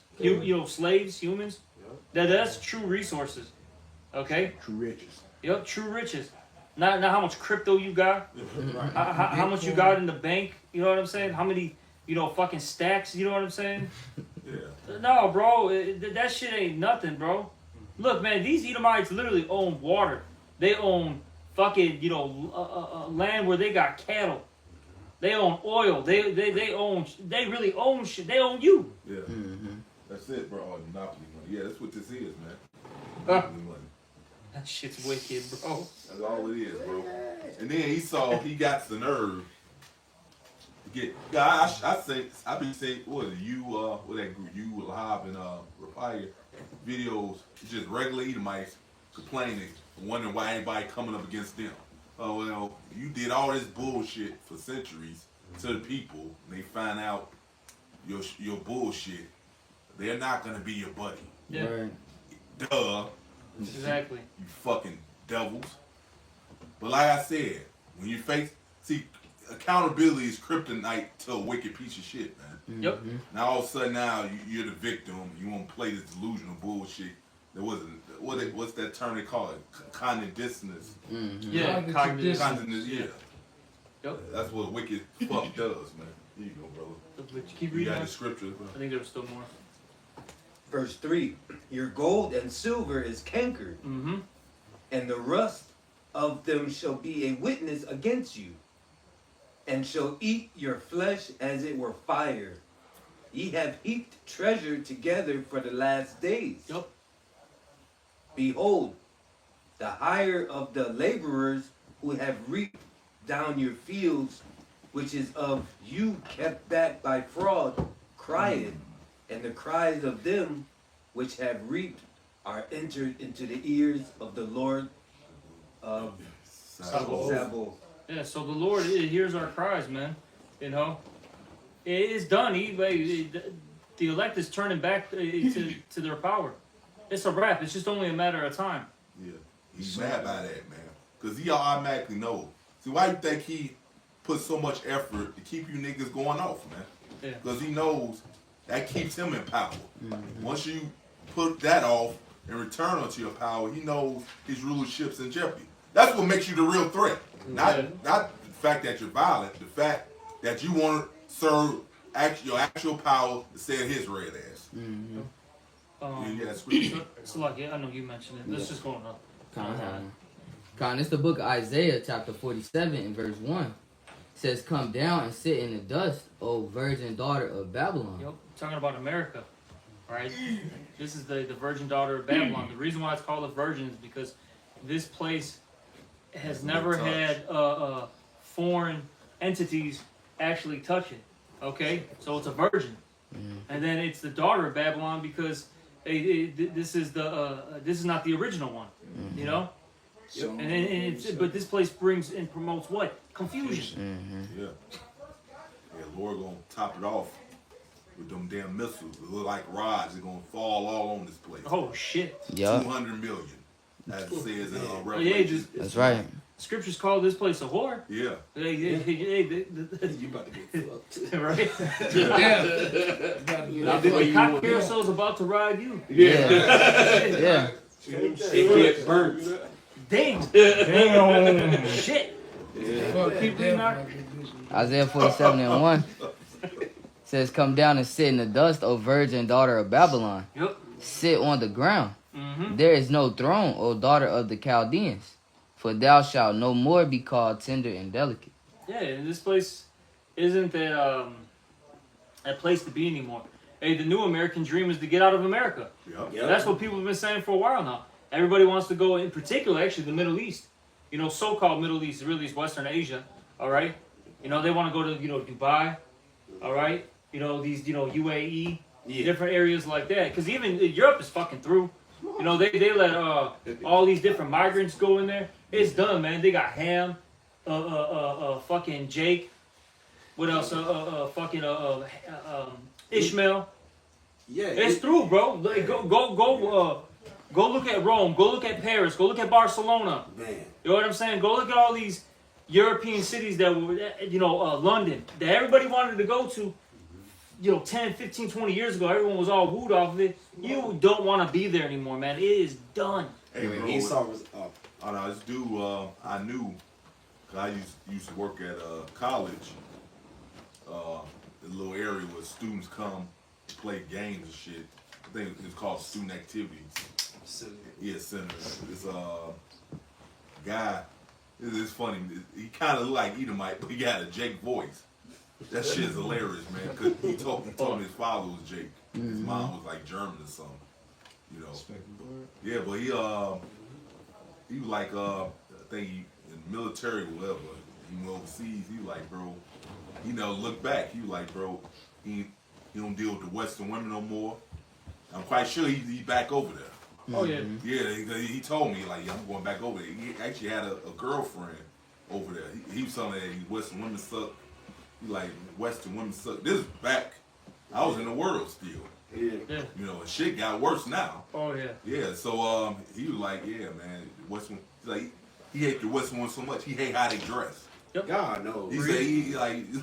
C: Slaves, humans. That's true resources. Okay.
G: True riches.
C: Yep, true riches. Not how much crypto you got, how much you got in the bank. You know what I'm saying? How many, fucking stacks. You know what I'm saying?
B: Yeah.
C: No, bro, that shit ain't nothing, bro. Look, man, these Edomites literally own water. They own fucking, land where they got cattle. They own oil. They really own shit. They own you.
B: Yeah. That's it, bro. Oh, monopoly money. Yeah, that's what this is, man. Monopoly money.
C: That shit's wicked, bro.
B: That's all it is, bro. And then he got the nerve to get. I be saying, what that group, you, Lahab, and Rapaya videos, just regular Edomites complaining, wondering why anybody coming up against them. Oh, well, you did all this bullshit for centuries to the people, and they find out your bullshit. They're not gonna be your buddy.
C: Yeah.
F: Right.
B: Duh.
C: Exactly.
B: You fucking devils. But like I said, when you accountability is kryptonite to a wicked piece of shit, man.
C: Yep.
B: Now all of a sudden you're the victim. You want to play this delusional bullshit. There wasn't what's that term they call it? Cognitive dissonance.
C: Yeah, cognitive
B: Cognitive, yeah.
C: Yep.
B: That's what wicked fuck does, man. Here you go, brother.
C: But you keep
B: You
C: reading.
B: got the scripture.
C: I think there was still more.
K: Verse 3, your gold and silver is cankered,
C: Mm-hmm.
K: and the rust of them shall be a witness against you, and shall eat your flesh as it were fire. Ye have heaped treasure together for the last days.
C: Yep.
K: Behold, the hire of the laborers who have reaped down your fields, which is of you kept back by fraud, crieth, and the cries of them which have reaped are entered into the ears of the Lord of Sabaoth.
C: Yeah, so the Lord hears our cries, man. It is done. The elect is turning back to their power. It's a wrap. It's just only a matter of time.
B: Yeah. He's mad by that, man. Because he automatically knows. See, why you think he put so much effort to keep you niggas going off, man?
C: Yeah.
B: Because he knows that keeps him in power. Once you put that off and return unto your power, he knows his rulership's in jeopardy. That's what makes you the real threat. Not the fact that you're violent, the fact that you want to serve your actual power instead of his red ass.
C: So,
B: Yeah, scripture.
C: like, I know you mentioned it. Let's just go on up.
F: Con, it's the book of Isaiah, chapter 47, and verse 1. It says, "Come down and sit in the dust, O virgin daughter of Babylon."
C: Yep, talking about America, right? This is the virgin daughter of Babylon. The reason why it's called a virgin is because this place has never had foreign entities actually touch it. Okay, so it's a virgin, and then it's the daughter of Babylon because this is not the original one, you know.
J: So,
C: But this place brings and promotes what? Confusion.
B: Yeah. Yeah, Lord gonna top it off with them damn missiles. It look like rods. They're gonna fall all on this place.
C: Oh shit.
F: Yeah.
B: 200 million. As it says in
C: Yeah,
B: Revelation.
F: That's right.
C: Scriptures call this place a whore.
B: Yeah.
E: You about to get fucked.
C: Right?
J: yeah.
C: The cock carousel's about to ride you.
F: Yeah. Yeah.
E: It get burnt.
C: Damn. Damn. Shit.
J: Fuck,
C: Keep reading out.
F: Isaiah 47 and 1 says, "Come down and sit in the dust, O virgin daughter of Babylon.
C: Yep.
F: Sit on the ground. There is no throne, O daughter of the Chaldeans, for thou shalt no more be called tender and delicate."
C: Yeah, and this place isn't a place to be anymore. Hey, the new American dream is to get out of America.
B: Yep.
C: That's what people have been saying for a while now. Everybody wants to go, in particular, actually, the Middle East. You know, so-called Middle East, really is Western Asia, all right? You know, they want to go to, Dubai, all right? You know, these, UAE, different areas like that. Because even Europe is fucking through. You know, they let all these different migrants go in there. It's done, man. They got Ham, fucking Jake. What else? Ishmael.
E: Yeah.
C: It's through, bro. Like, go look at Rome. Go look at Paris. Go look at Barcelona.
E: Man.
C: You know what I'm saying? Go look at all these European cities that were, London, that everybody wanted to go to, 10, 15, 20 years ago. Everyone was all wooed off of it. You don't want to be there anymore, man. It is done.
B: Hey, bro,
E: Esau was up.
B: I know this dude. I knew. 'Cause I used to work at college. The little area where students come to play games and shit. I think it's called student activities. Yeah, center. This guy. It's funny. He kind of look like Edomite, but he got a Jake voice. That shit is hilarious, man. Cause he told me his father was Jake. His mom was like German or something. You know. Yeah, but he was like I think he in the military or whatever. He went overseas. He was like, bro. He never looked back. He was like, bro. He don't deal with the Western women no more. I'm quite sure he's back over there.
C: Oh yeah.
B: Yeah, he told me like, yeah, I'm going back over there. He actually had a girlfriend over there. He was telling me that Western women suck. He like Western women suck. This is back. I was in the world still.
C: Yeah.
B: You know, and shit got worse now.
C: Oh yeah.
B: Yeah. So he was like, yeah, man, Western. Like he hate the Western ones so much. He hate how they dress.
C: Yep.
E: God knows.
B: He said he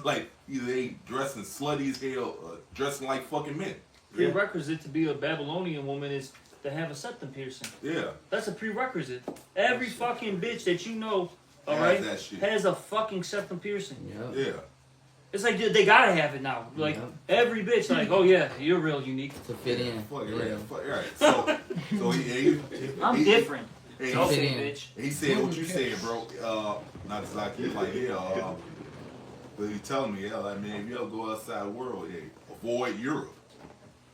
B: like either they dressing slutty as hell, or dressing like fucking men.
C: Prerequisite to be a Babylonian woman is to have a septum piercing.
B: Yeah.
C: That's a prerequisite. Every fucking bitch that you know, all
B: Has
C: right,
B: that shit.
C: has a fucking septum piercing.
B: Yeah.
C: It's like they gotta have it now. Like every bitch, like, oh yeah, you're real unique.
F: To fit in.
B: Fuck it,
F: Yeah.
B: right. Fuck it, right. So
C: I'm different.
B: Hey,
C: Don't
F: fit
C: say
F: in.
C: bitch.
B: he said what you said, bro. Not exactly like but he telling me, like, man, if you ever go outside the world, avoid Europe.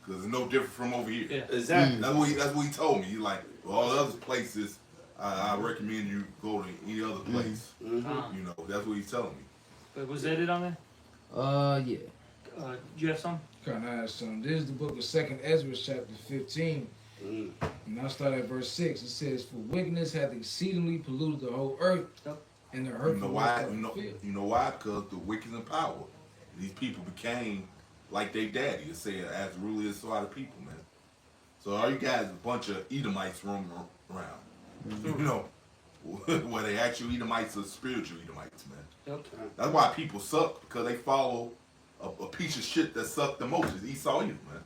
B: Because it's no different from over here.
C: Yeah.
E: Exactly.
B: That's what he told me. He like, well, all the other places, I recommend you go to any other place. You know, that's what he's telling me.
C: But was that it on there?
F: Yeah.
C: Do you have some?
J: Kind of have some. This is the book of 2nd Ezra, chapter 15. And I'll start at verse 6. It says, "For wickedness hath exceedingly polluted the whole earth, and the
B: You
J: hurtful
B: know why?
J: work of
B: You know,
J: the field."
B: you know why? Because the wicked in power. These people became like their daddy. It said, as rulers is so are the people, man. So all you guys a bunch of Edomites roaming around. You know, where they actual Edomites are spiritual Edomites, man.
C: Yep.
B: That's why people suck, because they follow a piece of shit that sucked the most. It's Esau Edom, man.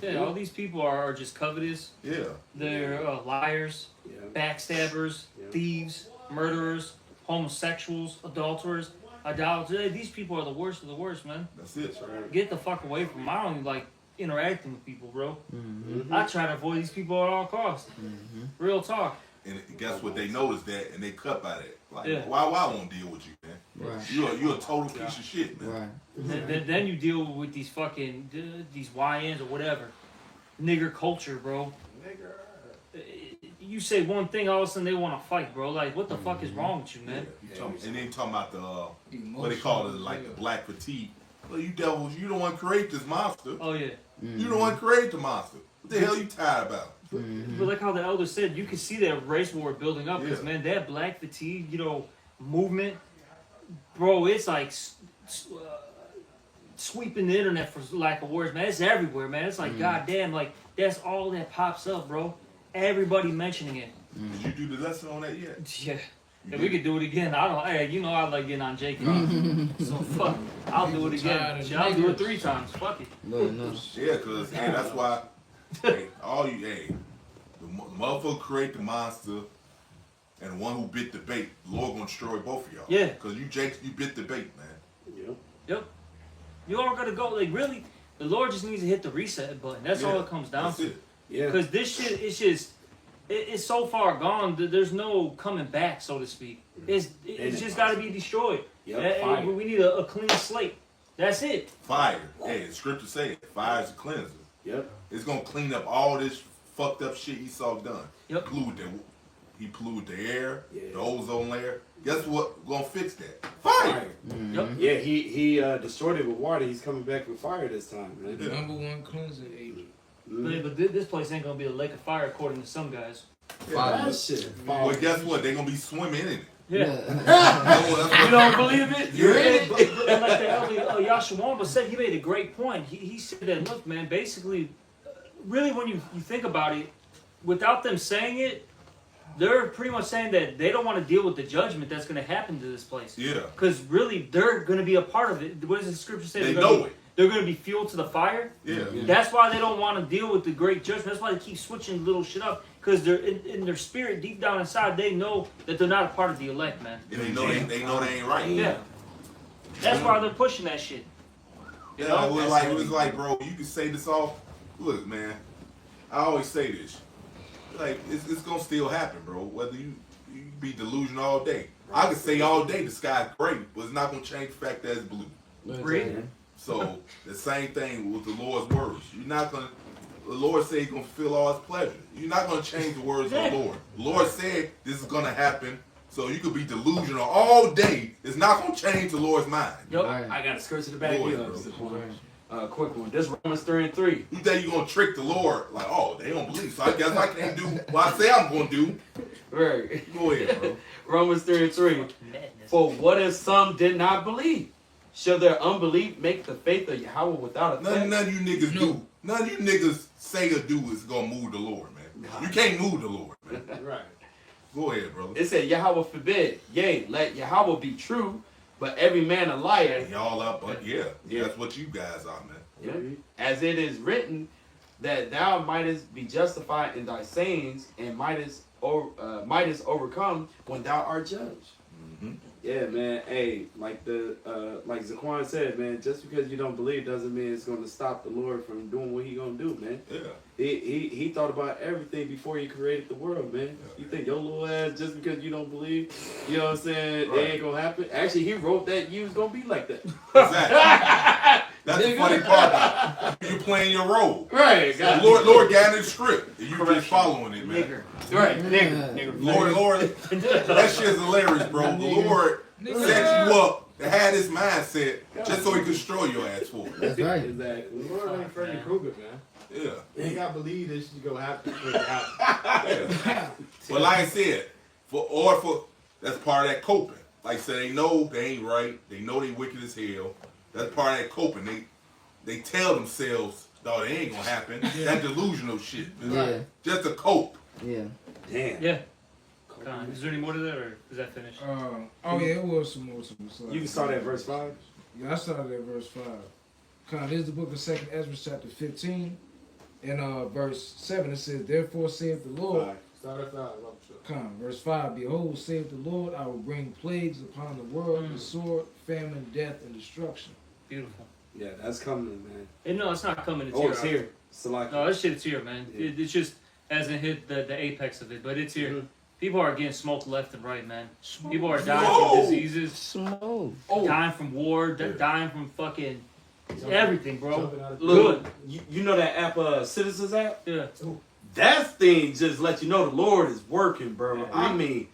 C: Yeah, all these people are just covetous.
B: Yeah.
C: They're liars, backstabbers, thieves, murderers, homosexuals, adulterers, idolaters. These people are the worst of the worst, man.
B: That's it.
C: Get the fuck away from them. I don't even like interacting with people, bro. I try to avoid these people at all costs. Real talk.
B: And guess what? They noticed that and they cut by that. Like,
C: Yeah.
B: why won't deal with you, man?
F: Right.
B: You're a total piece of shit, man.
F: Right.
C: Then you deal with these fucking these YNs or whatever, nigger culture, bro. You say one thing, all of a sudden they want to fight, bro. Like, what the fuck is wrong with you, man?
B: And then talking about the what they call it, like the black fatigue. Well, you devils, you don't want to create this monster.
C: Oh yeah.
B: You don't want to create the monster. What the hell you tired about?
C: But like how the elder said, you can see that race war building up because man, that black fatigue, movement, bro, it's like sweeping the internet for lack of words, man. It's everywhere, man. It's like goddamn, like that's all that pops up, bro. Everybody mentioning it.
B: Did you do the lesson on that yet?
C: Yeah. If we could do it again, I don't. Hey, I like getting on Jake. So fuck, I'll do it again. Shit, I'll do it 3 times. Fuck it.
B: Yeah, cause that's why. The motherfucker create the monster, and the one who bit the bait, the Lord gonna destroy both of y'all.
C: Yeah.
B: Cause you bit the bait, man.
C: Yep. You all gotta go. Like really, the Lord just needs to hit the reset button. That's all it comes down to.
E: Yeah.
C: Because this shit, it's so far gone. There's no coming back, so to speak. It's just got to be destroyed.
E: Yep,
C: we need a clean slate. That's it.
B: Fire. Hey, the scripture say fire is a cleanser.
E: Yep.
B: It's gonna clean up all this fucked up shit Esau done.
C: Yep.
B: He polluted the air, the ozone layer. Guess what? Gonna fix that? Fire.
C: Yep.
E: Yeah, he destroyed it with water. He's coming back with fire this time, man.
J: The number one cleansing agent.
C: But this place ain't gonna be a lake of fire, according to some guys.
B: Yeah,
E: that shit.
B: Well, guess what? They're gonna be swimming in it.
C: Yeah.
E: You don't believe it? You're in it.
C: But like the elder Yashawamba said, he made a great point. He said that, look, man, basically, really when you think about it, without them saying it, they're pretty much saying that they don't want to deal with the judgment that's going to happen to this place.
B: Yeah.
C: Because really, they're going to be a part of it. What does the scripture say?
B: They know it.
C: They're going to be fuel to the fire.
B: Yeah.
C: That's why they don't want to deal with the great judgment. That's why they keep switching little shit up. Because they're in their spirit, deep down inside, they know that they're not a part of the elect, man.
B: And they know they ain't right.
C: Yeah. That's why they're pushing that shit. You know?
B: It was like, bro, you can say this all. Look, man, I always say this. Like, it's gonna still happen, bro. Whether you be delusional all day. I could say all day the sky's gray, but it's not gonna change the fact that it's blue. So the same thing with the Lord's words. You're not gonna. The Lord said He's gonna fulfill all His pleasure. You're not gonna change the words of the Lord. The Lord said this is gonna happen. So you could be delusional all day. It's not gonna change the Lord's mind.
C: Yep.
E: I got a skirt to the back.
B: Boy,
E: Quick one. This Romans 3:3.
B: You think you're gonna trick the Lord? Like, oh, they don't believe, so I guess I can't do what I say I'm gonna do.
E: Right.
B: Go ahead, bro.
E: Romans 3:3. For what if some did not believe? Shall their unbelief make the faith of Yahweh without effect?
B: None of you niggas do. None of you niggas say or do is gonna move the Lord, man. You can't move the Lord, man.
E: Right.
B: Go ahead, brother.
E: It said Yahweh forbid. Yea, let Yahweh be true, but every man a liar.
B: Y'all up, but that's what you guys are, man.
E: Yeah. As it is written, that thou mightest be justified in thy sayings and mightest overcome when thou art judged.
B: Mm-hmm.
E: Yeah, man. Hey, like Zaquan said, man, just because you don't believe doesn't mean it's going to stop the Lord from doing what He gonna do, man.
B: Yeah.
E: He thought about everything before He created the world, man. You think your little ass, just because you don't believe, you know what I'm saying, it ain't gonna happen? Actually, He wrote that you was gonna be like that.
B: Exactly. That's the funny part. You're playing your role.
E: Right.
B: So Lord got in the script. And you just following it, man.
C: Nigger.
E: Right.
C: Nigger.
B: Lord, that shit's hilarious, bro. The Lord set you up to have this mindset just so He could destroy your ass for it.
F: That's right.
I: Exactly. The Lord ain't Freddy Krueger, man.
B: Yeah.
I: You ain't got to believe this shit gonna happen.
B: But like I said, that's part of that coping. Like I said, they know they ain't right. They know they wicked as hell. That's part of that coping. They tell themselves, no, it ain't gonna happen. That delusional shit.
F: Yeah.
B: Just to cope.
F: Yeah.
E: Damn.
C: Yeah. Is there any more to that, or is that finished?
J: It was some more.
E: You can start at verse 5.
J: Yeah, I started at verse 5. This is the book of 2nd Ezra, chapter 15. In verse 7, it says, Therefore saith the Lord.
I: Start at 5.
J: Verse 5, Behold, saith the Lord, I will bring plagues upon the world, the sword, famine, death, and destruction.
C: Beautiful.
E: Yeah, that's coming, man.
C: No, it's not coming. It's
E: Oh,
C: here.
E: it's here. Salaki.
C: No, this shit is here, man. It just hasn't hit the apex of it, but it's here. People are getting smoked left and right, man. People are dying
B: Whoa.
C: from diseases,
F: Smoke.
C: dying from war, dying from fucking everything, bro.
E: Look, you know that app, Citizens app?
C: Yeah.
E: That thing just let you know the Lord is working, bro. I mean,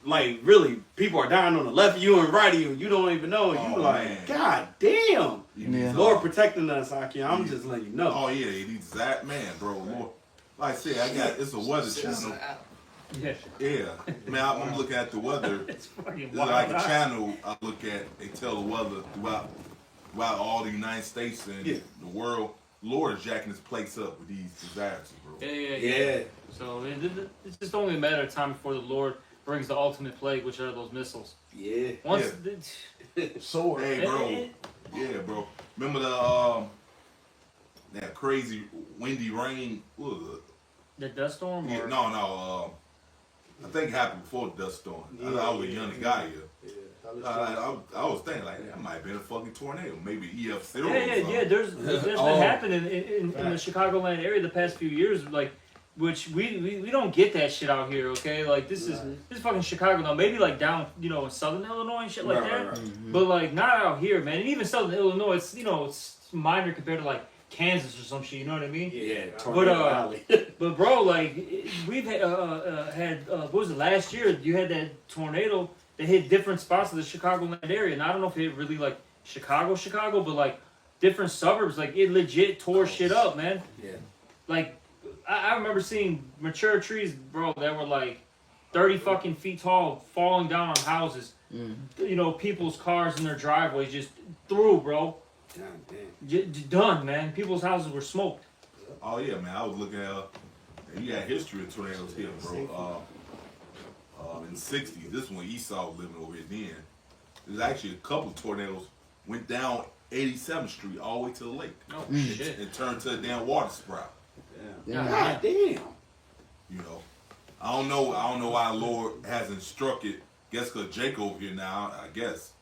E: like really, people are dying on the left of you and right of you, and you don't even know. And you like,
B: man.
E: God damn,
F: Yeah.
E: Lord protecting us, Aki. I'm just letting you know.
B: Oh yeah, he's that man, bro. Lord. Like I said, it's a weather channel.
C: Yeah.
B: Yeah, man, I'm looking at the weather.
C: It's fucking
B: It's
C: wild.
B: like a channel I look at. They tell the weather throughout all the United States and the world. Lord is jacking his place up with these disasters, bro.
C: Yeah. So it's just only a matter of time before the Lord brings the ultimate plague, which are those missiles.
E: Yeah.
C: Once
G: Sword.
B: Hey, bro. Yeah, bro. Remember that crazy windy rain? What was it?
C: the dust storm,
B: Yeah,
C: or
B: no. I think it happened before the dust storm. I was a young guy here. I was thinking like that might have been a fucking tornado, maybe EF0.
C: yeah. There's been happening in the Chicagoland area the past few years, like, which we don't get that shit out here. Okay, like this is fucking Chicago now. Maybe like down in southern Illinois and shit like that, but like not out here, man. And even southern Illinois, it's minor compared to like Kansas or some shit. You know what I mean?
E: Yeah.
C: But bro, like we've had what was it last year? You had that tornado that hit different spots of the Chicagoland area, and I don't know if it hit really like Chicago, but like different suburbs. Like it legit tore shit up, man.
E: Yeah.
C: Like I remember seeing mature trees, bro, that were like 30 fucking feet tall, falling down on houses. You know, people's cars in their driveways just through, bro. Done, man. People's houses were smoked.
B: Oh yeah, man. I was looking at you got history of tornadoes here, bro. In the 60s, this one Esau was living over here then. There's actually a couple of tornadoes went down 87th Street all the way to the lake.
C: Oh shit!
B: And turned to a damn water sprout.
E: God damn.
B: You know, I don't know why the Lord hasn't struck it. Guess because Jake over here now, I guess.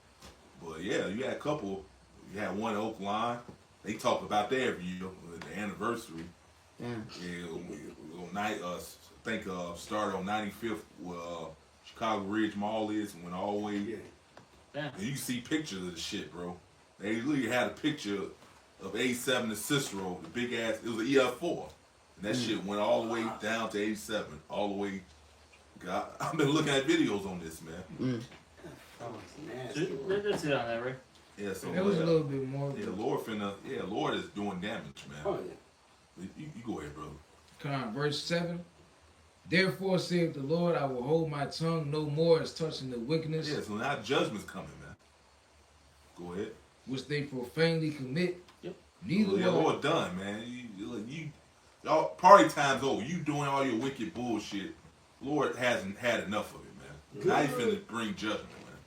B: But yeah, you had a couple. You had one in Oak Line. They talk about that every year, the anniversary. I think started on 95th where Chicago Ridge Mall is and went all the way.
C: Yeah.
B: And you can see pictures of the shit, bro. They literally had a picture of 87 to Cicero, the big ass. It was an EF4. And that shit went all the way down to 87, all the way. God, I've been looking at videos on this, man.
C: That's it on that, right?
B: Yeah, so
J: That was a little bit more.
B: Yeah, Lord is doing damage, man.
E: Oh yeah.
B: You go ahead, brother.
J: Come on, verse 7. Therefore saith the Lord, I will hold my tongue no more as touching the wickedness
B: Yeah, so now judgment's coming, man. Go ahead.
J: which they profanely commit.
C: Yep.
J: Neither
B: Yeah,
J: will I.
B: Lord done, man. Y'all party time's over. You doing all your wicked bullshit. Lord hasn't had enough of it, man. Now he's finna bring judgment, man.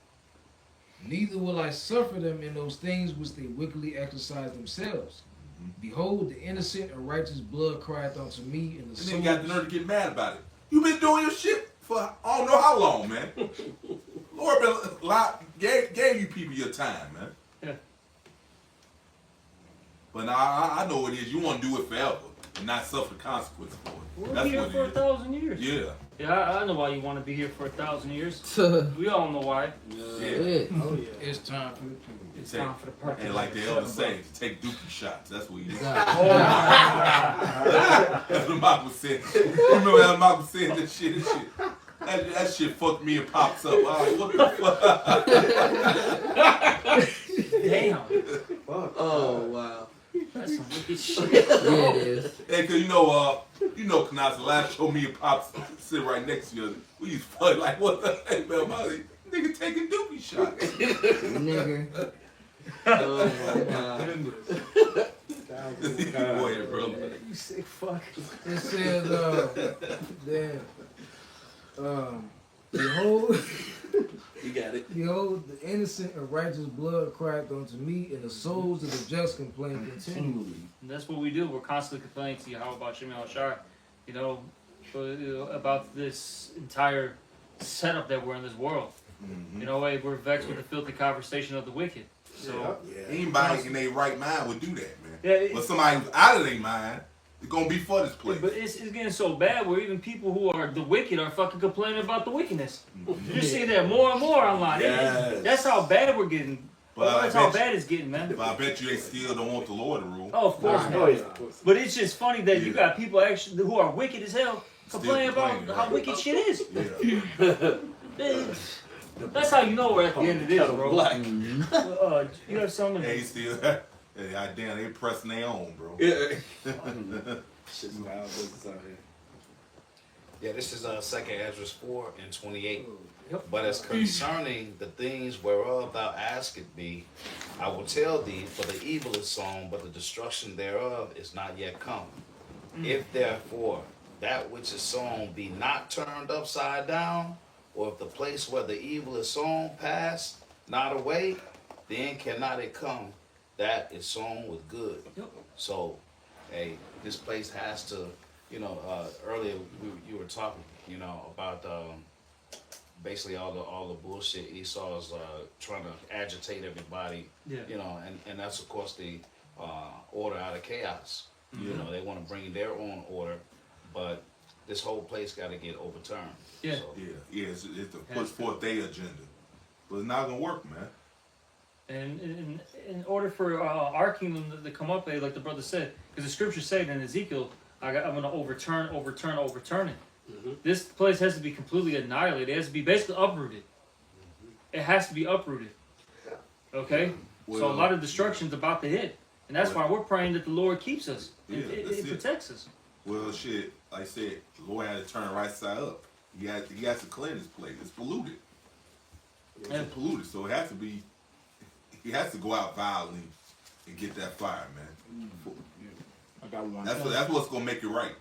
J: Neither will I suffer them in those things which they wickedly exercise themselves. Behold, the innocent and righteous blood crieth unto me in the
B: And then got the nerve to get mad about it. You been doing your shit for I don't know how long, man. Lord gave you people your time, man.
C: Yeah.
B: But now I know what it is. You want to do it forever and not suffer the consequences for it.
C: We're
B: That's
C: here
B: what
C: for
B: it is.
C: 1,000 years.
B: Yeah.
C: Yeah, I know why you want to be here for 1,000 years.
F: Yeah.
C: We all know why.
B: Yeah.
E: Oh yeah.
J: It's time for the people.
C: It's time for the purpose.
B: And like the elder say, take dookie shots. That's what he did. That's what Malcolm said. You remember how Malcolm said that shit? That shit fucked me and Pops up. I was like, what the fuck?
C: Damn.
I: Oh wow.
C: That's some wicked shit.
F: Yeah, it is.
B: Hey, cause you know, Kanasa, the last show me and Pops sit right next to each other. We used to fuck like, what the heck, man? My nigga taking doobie shots.
F: Nigga.
I: Oh my god.
B: Go ahead, brother.
C: You sick fuck.
J: It says, behold,
I: You got it.
J: behold, the innocent and righteous blood crieth unto me, and the souls of the just complain continually.
C: And that's what we do. We're constantly complaining to Yahweh about Shemi al-Shar, about this entire setup that we're in this world. We're vexed with the filthy conversation of the wicked. So
B: Anybody in their right mind would do that, man.
C: Yeah,
B: But somebody who's out of their mind, It's gonna be for this place.
C: But it's getting so bad where even people who are the wicked are fucking complaining about the wickedness. You're seeing that more and more online.
E: Yes.
C: That's how bad we're getting.
B: But
C: That's
B: I
C: how
B: bet
C: bad it's getting, man.
B: But I bet you they still don't want the Lord to rule.
C: Oh, of course not.
E: Oh, yeah.
C: But it's just funny that you got people actually who are wicked as hell complaining about
B: complaining,
C: how
B: right.
C: wicked shit is.
B: Yeah.
C: That's how you know we're at the end of this, bro.
E: Black.
C: You have something.
B: They still, damn, they pressing their own, bro.
E: Yeah. Shit's wild business out here.
H: Yeah, this is 2nd Ezra 4 and 28.
C: Yep.
H: But as concerning the things whereof thou askest me, I will tell thee, for the evil is sown, but the destruction thereof is not yet come. If therefore that which is sown be not turned upside down, or if the place where the evil is sown pass not away, then cannot it come that is sown with good.
C: Yep.
H: So, hey, this place has to, earlier you were talking, about basically all the bullshit Esau's trying to agitate everybody,
C: Yeah.
H: And that's of course the order out of chaos. They want to bring their own order, but this whole place got to get overturned.
C: Yeah.
H: So,
B: It's to push forth their agenda. But it's not gonna work, man.
C: And in order for our kingdom to come up, like the brother said, because the scriptures say in Ezekiel, I'm going to overturn it. This place has to be completely annihilated. It has to be basically uprooted. It has to be uprooted. Okay? So a lot of destruction's about to hit. And that's why we're praying that the Lord keeps us. It protects us.
B: Well, shit, like I said, the Lord had to turn right side up. He has to cleanse this place. It's polluted. It's polluted, so it has to be. He has to go out violently and get that fire, man.
G: I got one.
B: That's what's gonna make it right,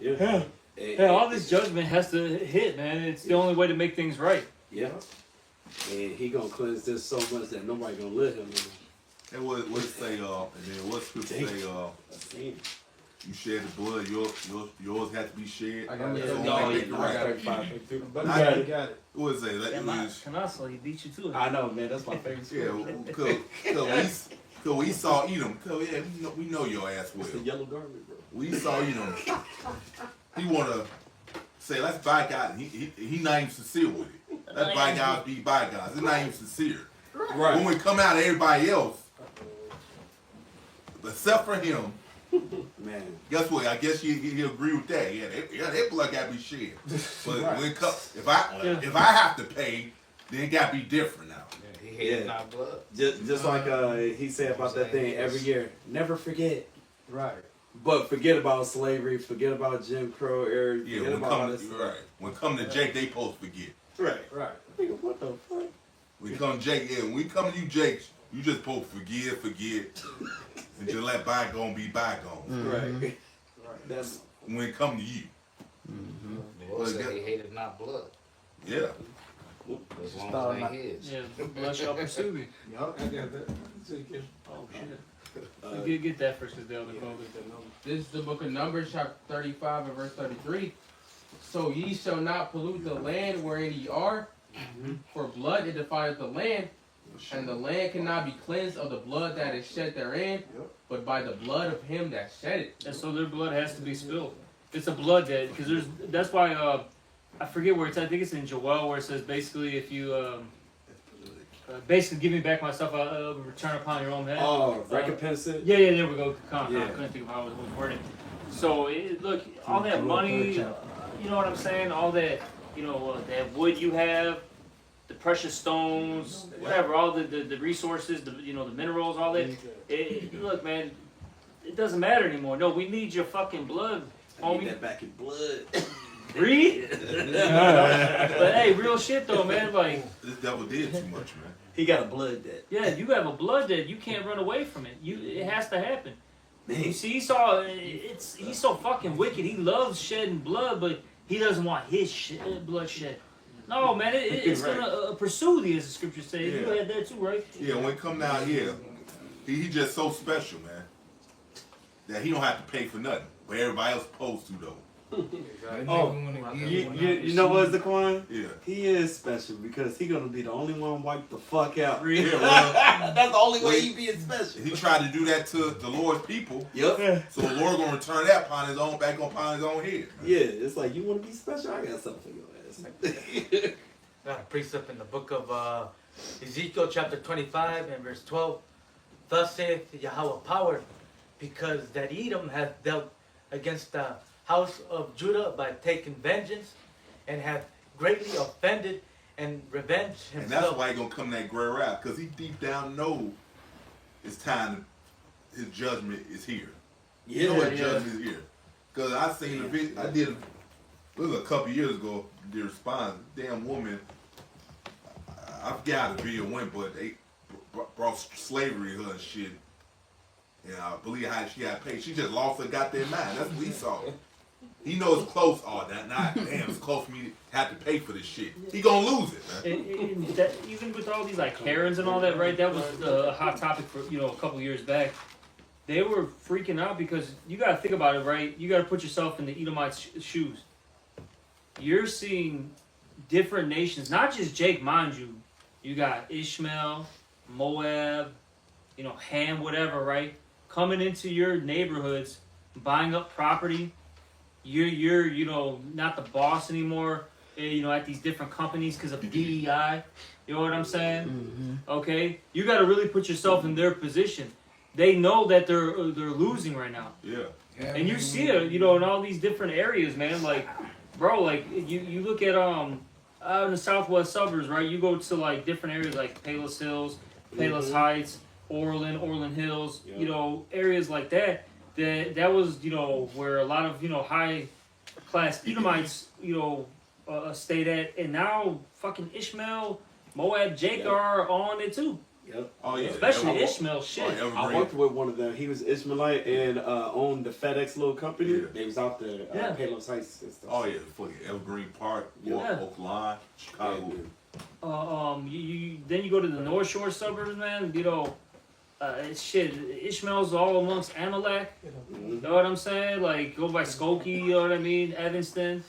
B: man.
E: Yeah.
C: Yeah, all this judgment has to hit, man. It's the only way to make things right.
E: Yeah. And he gonna cleanse this so much that nobody gonna let him.
B: And what it say? And then what scripture say? You shed the blood, yours had to be shed.
D: I got it.
B: That's the
D: No,
B: only way to make it
D: I got
B: right.
D: it. But you got it.
B: What is it?
C: Damn, Canasa, he beat you to it.
E: I know, man. That's my favorite
B: Yeah, cause we saw Edom. Cause we know your ass well.
E: It's the yellow garment, bro.
B: We saw Edom. He wanna say let's buy God. He not even sincere with it. Let's buy God, be by God. It's not even sincere.
E: Right.
B: When we come out of everybody else, except for him.
E: Man,
B: guess what? I guess he agree with that. Yeah, that blood got to be shed. But when it comes, if I have to pay, then it got to be different now.
H: he hated not blood.
E: Just like he said about that thing every year. Never forget.
D: Right.
E: But forget about slavery. Forget about Jim Crow era.
B: Yeah,
E: Forget about all this.
B: When come to Jake, they supposed to forget.
D: Right.
E: What the fuck?
B: When come Jake, when we come to you, Jake, you just supposed to forget, and just let bygone be bygone.
E: Right. That's
B: when it come to you.
H: The Lord said he hated not blood.
B: Yeah.
H: As long as it ain't his.
C: Yeah, blood shall pursue me.
D: Yup, I got that.
C: Oh, shit. Get that first, because they'll be called it.
F: This is the book of Numbers, chapter 35 and verse 33. So ye shall not pollute the land wherein ye are, for blood it defileth the land, and the land cannot be cleansed of the blood that is shed therein, but by the blood of him that shed it.
C: And so their blood has to be spilled. It's a blood debt, because that's why I forget where it's at. I think it's in Joel where it says basically if you basically give me back my stuff, I'll return upon your own head.
E: oh, recompense it.
C: Yeah, there we go. I
E: Yeah.
C: couldn't think of how it was worded. So look, all that money, you know what I'm saying? All that, that wood you have, the precious stones, whatever, all the resources, the minerals, all that. Look, man, it doesn't matter anymore. No, we need your fucking blood,
E: I need
C: homie.
E: that back in blood.
C: Breathe. But hey, real shit though, man. Like
B: This devil did too much, man.
E: He got a blood debt.
C: yeah, you have a blood debt. You can't run away from it. It has to happen. You see, he's so fucking wicked. He loves shedding blood, but he doesn't want his blood shed. No, man, it's
B: Right.
C: gonna pursue thee, as the scripture says. You
B: Yeah.
C: had that too, right?
B: Yeah, when it come down here, he just so special, man, that he don't have to pay for nothing, but everybody else supposed to though.
J: That
I: Oh,
J: nigga wanna give
I: you know what's the Daquan?
B: Yeah.
I: He is special because he gonna be the only one wiped the fuck out.
B: Yeah, well,
I: That's the only way
B: wait.
I: he being special.
B: He tried to do that to the Lord's people.
I: Yep.
B: So the Lord gonna return that upon his own head.
I: Yeah, it's like you want to be special. I got something for your ass.
L: Got a precept in the book of Ezekiel chapter 25 and verse 12. Thus saith Yahweh power, because that Edom hath dealt against the house of Judah by taking vengeance, and hath greatly offended and revenged himself.
B: And that's why he gonna come that gray wrath, because he deep down know it's time. His judgment is here. You know his judgment is here. Because I seen the video. I did. It was a couple years ago. The response, damn woman. I forgot how the video went, but they brought slavery to her and shit. And I believe how she got paid. She just lost her goddamn mind. That's what he saw. He knows it's close. Oh, damn, it's close for me to have to pay for this shit. He gonna lose it, man.
C: And that, even with all these like Karens and all that, right? That was a hot topic for a couple years back. They were freaking out because you got to think about it, right? You got to put yourself in the Edomites' shoes. You're seeing different nations, not just Jake, mind you. You got Ishmael, Moab, Ham, whatever, right? Coming into your neighborhoods, buying up property. You're not the boss anymore, at these different companies because of DEI. You know what I'm saying?
F: Mm-hmm.
C: Okay? You got to really put yourself in their position. They know that they're losing right now.
B: Yeah.
C: And you see it, in all these different areas, man. Like, bro, like you look at out in the southwest suburbs, right? You go to like different areas like Palos Hills, Palos Heights, Orland Hills, areas like that. That was, where a lot of, high class Edomites, stayed at, and now fucking Ishmael, Moab, Jake are on it too.
I: Yep.
B: Oh yeah.
C: Especially Ishmael, shit.
I: I worked with one of them. He was Ishmaelite and owned the FedEx little company.
B: Yeah.
I: They was out there, Palos Heights and stuff.
B: Oh yeah, fucking Evergreen Park, Oak Line, Chicago.
C: Then you go to the North Shore suburbs, man. Shit. Ishmael's all amongst Amalek. You know what I'm saying? Like go by Skokie. You know what I mean? Evanston.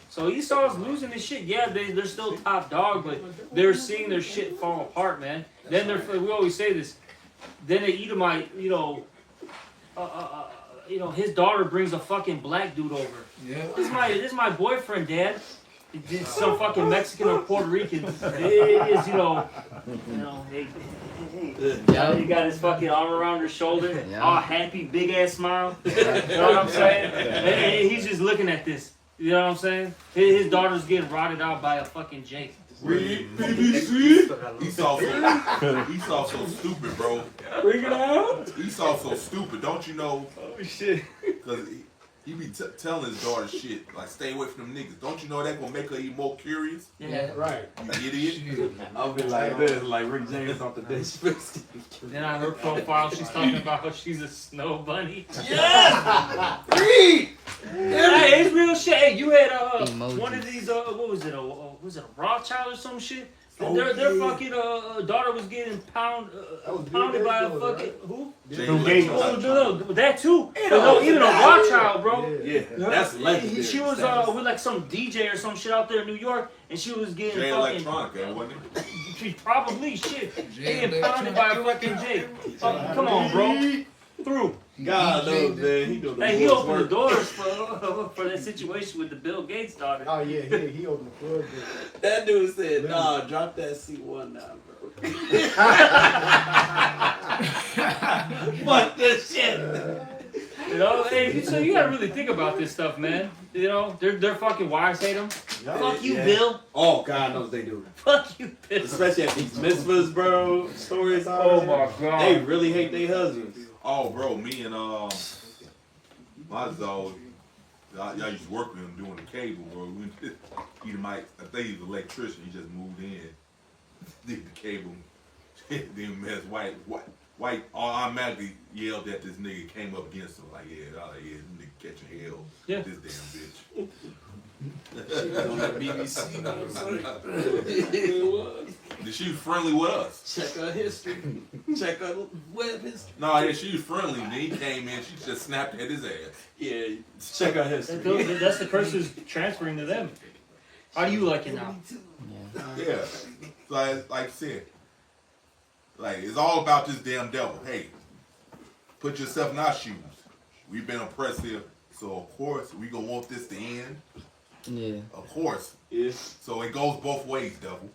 C: So Esau's losing this shit. Yeah, they're still top dog, but they're seeing their shit fall apart, man. Then we always say this. Then the Edomite, his daughter brings a fucking black dude over.
J: Yeah.
C: This is my boyfriend, Dad. It's some fucking Mexican or Puerto Rican. It is, he got his fucking arm around her shoulder, all happy, big ass smile. You know what I'm saying? And he's just looking at this. You know what I'm saying? His daughter's getting rotted out by a fucking Jake.
B: Esau so stupid, bro.
I: Bring it out.
B: Esau so stupid. Don't you know?
I: Oh shit.
B: Because he be telling his daughter shit like, stay away from them niggas. Don't you know that gonna make her even more curious?
C: Yeah.
I: Right.
B: You idiot.
I: I'll be like this, like Rick James off the dish.
C: Then on her profile, she's talking about how she's a snow bunny.
I: Yes! Read!
C: Hey, it's real shit. Hey, you had
F: Emojis.
C: one of these. What was it? Was it a Rothschild or some shit? Their fucking daughter was getting pounded by a fucking who?
B: Bill Gates.
C: Oh no, that too. But no, even a Rothschild, bro.
I: Yeah, that's legendary.
C: She was with like some DJ or some shit out there in New York, and she was getting
B: Jay
C: fucking.
B: Electronica, wasn't it?
C: She probably shit. Getting pounded by a fucking Jake. Come on, bro. Through.
I: God knows, man. He doing the
C: Hey, he
I: Lord's
C: opened the
I: work.
C: doors for that situation with the Bill Gates daughter.
G: Oh yeah, he opened the floor.
I: That dude said, nah, drop that C1 now, bro. Fuck this shit.
C: Hey, so you gotta really think about this stuff, man. Their fucking wives hate them. Fuck you,
I: Yeah.
C: Bill.
I: Oh, God knows they do.
C: Fuck you, Bill.
I: Especially at these mitzvahs, bro. Stories.
C: Oh my God.
I: They really hate their husbands.
B: Oh, bro, me and my dog, y'all used to work with him doing the cable, bro. He might, I think he's an electrician. He just moved in, did the cable, then met his white, automatically yelled at this nigga, came up against him like, this nigga catching hell.
C: Yeah.
B: This damn bitch.
I: On that BBC.
B: She was friendly with us.
I: Check her history. Check her web history.
B: No, yeah, she was friendly. Then he came in, she just snapped at his ass.
I: Yeah, check her history.
C: That's the curses transferring to them. How do you like it now?
B: Yeah. So like I said, like it's all about this damn devil. Hey, put yourself in our shoes. We've been oppressed here, so of course we gonna want this to end.
F: Yeah.
B: Of course.
I: Yeah.
B: So it goes both ways, devil.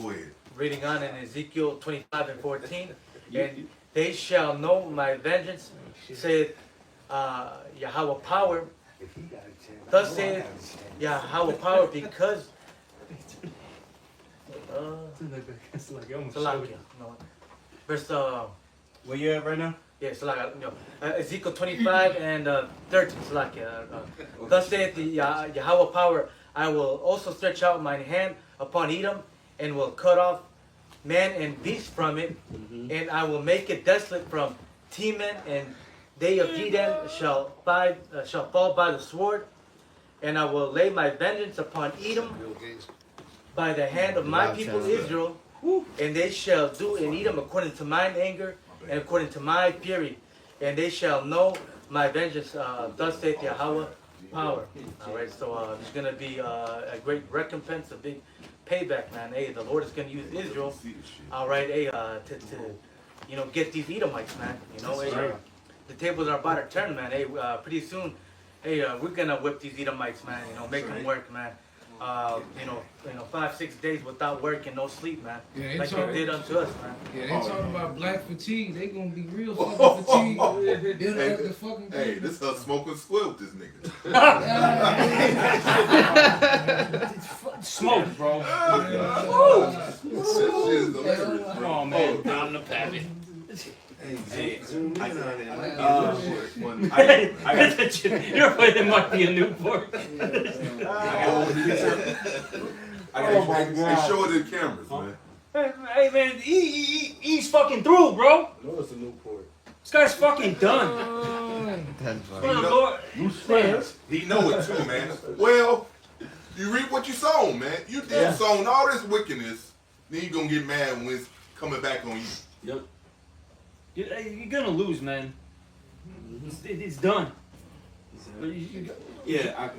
B: Go ahead.
L: Reading on in Ezekiel 25 and 14. And they shall know my vengeance, saith Yahweh power. Thus saith Yahweh power, because Salakia. No. Verse
E: Where you at right now?
L: yeah, Salakia. No. Ezekiel 25 and 13. Salakia. Thus saith the Yahweh power, I will also stretch out mine hand upon Edom, and will cut off man and beast from it, and I will make it desolate from Teman, and they of Dedan shall fall by the sword, and I will lay my vengeance upon Edom by the hand of my people Israel, and they shall do in Edom according to mine anger and according to my fury, and they shall know my vengeance. Thus saith Yahweh power. All right, so there's gonna be a great recompense, a big payback, man. Hey, the Lord is gonna use Israel. All right, hey, to get these Edomites, man. You know, hey, the tables are about to turn, man. Hey, pretty soon, hey, we're gonna whip these Edomites, man. You know, make them work, man. 5-6 days without work and no sleep, man.
J: Yeah,
L: like they did unto us, man.
J: Yeah, they talking about black fatigue. They gonna be real fucking fatigued. The fucking
B: Hey, this is smoking squib, this nigga.
C: Smoke, bro.
B: Come
C: on, man. Down the pappy. You're afraid there might be a Newport.
B: They show it in cameras, man.
C: Hey, man, he's fucking through, bro.
D: No, it's a Newport.
C: This guy's fucking done.
B: He know it too, man. Well, you reap what you sown, man. You did sown all this wickedness, then you gonna get mad when it's coming back on you.
I: Yep.
C: You're gonna lose, man. It's done.
E: Yeah,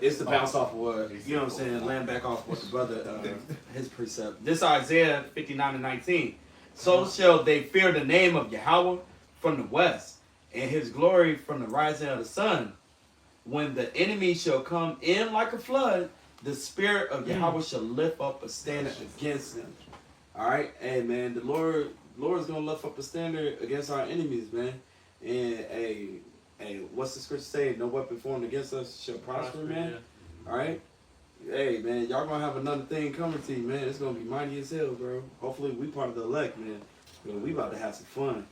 E: it's the bounce off of what, you know what I'm saying, land back off what the brother, his precept. This Isaiah 59:19. So shall they fear the name of Yahweh from the west, and his glory from the rising of the sun. When the enemy shall come in like a flood, the spirit of Yahweh shall lift up a standard against them. All right, hey man, the Lord's gonna lift up a standard against our enemies, man. And hey, what's the scripture say? No weapon formed against us shall prosper, man. All right. Hey, man, y'all gonna have another thing coming to you, man. It's gonna be mighty as hell, bro. Hopefully, we part of the elect, man. We about to have some fun.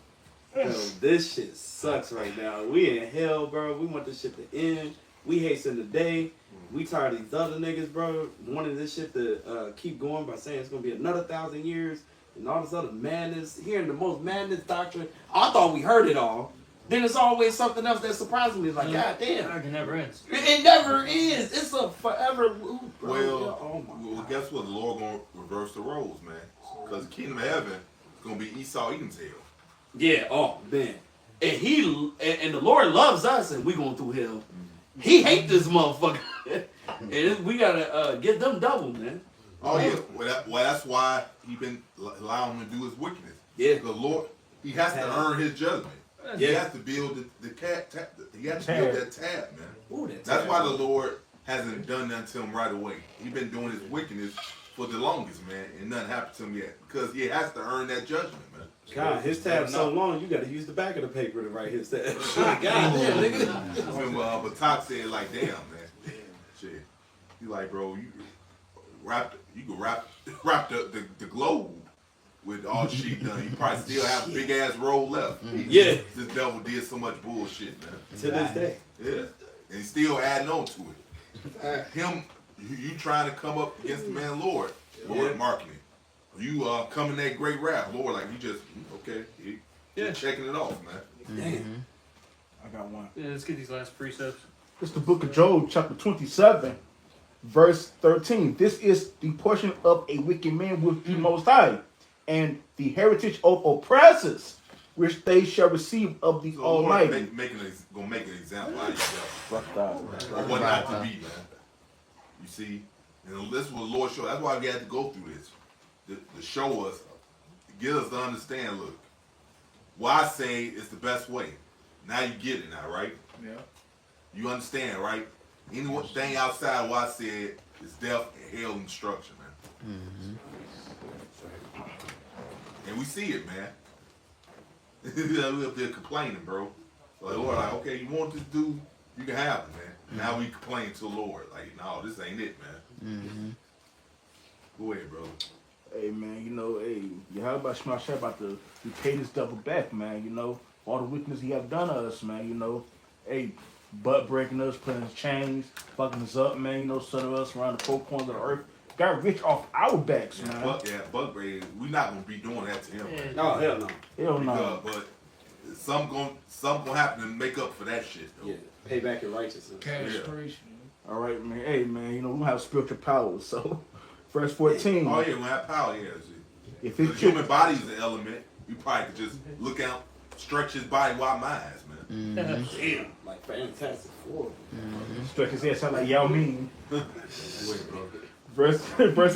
E: Yo, this shit sucks right now. We in hell, bro. We want this shit to end. We hasten the day. We tired of these other niggas, bro. Wanting this shit to keep going by saying it's gonna be another 1,000 years and all this other madness. Hearing the most madness doctrine. I thought we heard it all. Then it's always something else that surprises me. It's like, God damn.
C: It never ends.
E: It never is. It's a forever loop, bro.
B: Well, guess what? The Lord gonna reverse the roles, man. Because the kingdom of heaven is gonna be Esau Edom's hell.
E: Yeah, oh man. And the Lord loves us and we going through hell. He hate this motherfucker. And we gotta get them double, man.
B: Oh yeah. Well, that's why he been allowing him to do his wickedness.
E: Yeah.
B: The Lord, he has to earn his judgment. He has to build the he has to build that tab, man.
E: Ooh, that
B: That's
E: tab.
B: why the Lord hasn't done nothing to him right away. He been doing his wickedness for the longest, man, and nothing happened to him yet. Because he has to earn that judgment, man.
E: God, his tab's so long, you gotta use the back of the paper to write his tab. God damn, nigga.
B: Remember, Batak said, like, damn, man. Shit. He like, bro, you can wrap the globe with all shit done. You probably still have a big ass roll left.
E: Yeah.
B: This devil did so much bullshit, man.
E: To this day.
B: Yeah. And he's still adding on to it. Him, you trying to come up against the man Lord marketing. You coming that great rap, Lord, like you just checking it off, man.
E: Damn.
G: I got one.
C: Yeah, let's get these last precepts.
G: It's the book of Job, chapter 27, Verse 13. This is the portion of a wicked man with the Most High, and the heritage of oppressors, which they shall receive of the
B: So
G: Almighty.
B: gonna make an example out of yourself.
G: Fuck that.
B: Or what not to be, man. You see, and this was the Lord show. That's why we had to go through this to show us, to get us to understand. Look, why I say it's the best way. Now you get it now, right?
J: Yeah.
B: You understand, right? Anything outside of what I said is death and hell and destruction, man. And we see it, man. We up there complaining, bro. Like, Lord, like, okay, you want this dude, you can have it, man. Now we complain to the Lord. Like, no, this ain't it, man. Go ahead, bro.
G: Hey man, you know, hey, you heard about Shema about to repay this double back, man, you know. All the wickedness he have done to us, man, you know. Hey, butt breaking us, putting us chains, fucking us up, man, you know, sending us around the four corners of the earth. Got rich off our backs, man.
B: Buck Brady, we not gonna be doing that to him. Man.
E: No, hell no.
G: Hell no.
B: But something gonna happen to make up for that shit, though.
E: Yeah, pay back your righteousness.
J: Castration.
G: All right, man. Hey, man, you know, we don't have spiritual powers, so. Verse 14.
B: Oh, yeah, we have power here.
G: If
B: the
G: it's
B: human body is an element, we probably could just look out, stretch his body while my eyes, man.
E: Damn, like Fantastic Four.
G: Stretch his head, sound like Yao Ming.
B: Wait, bro.
G: Verse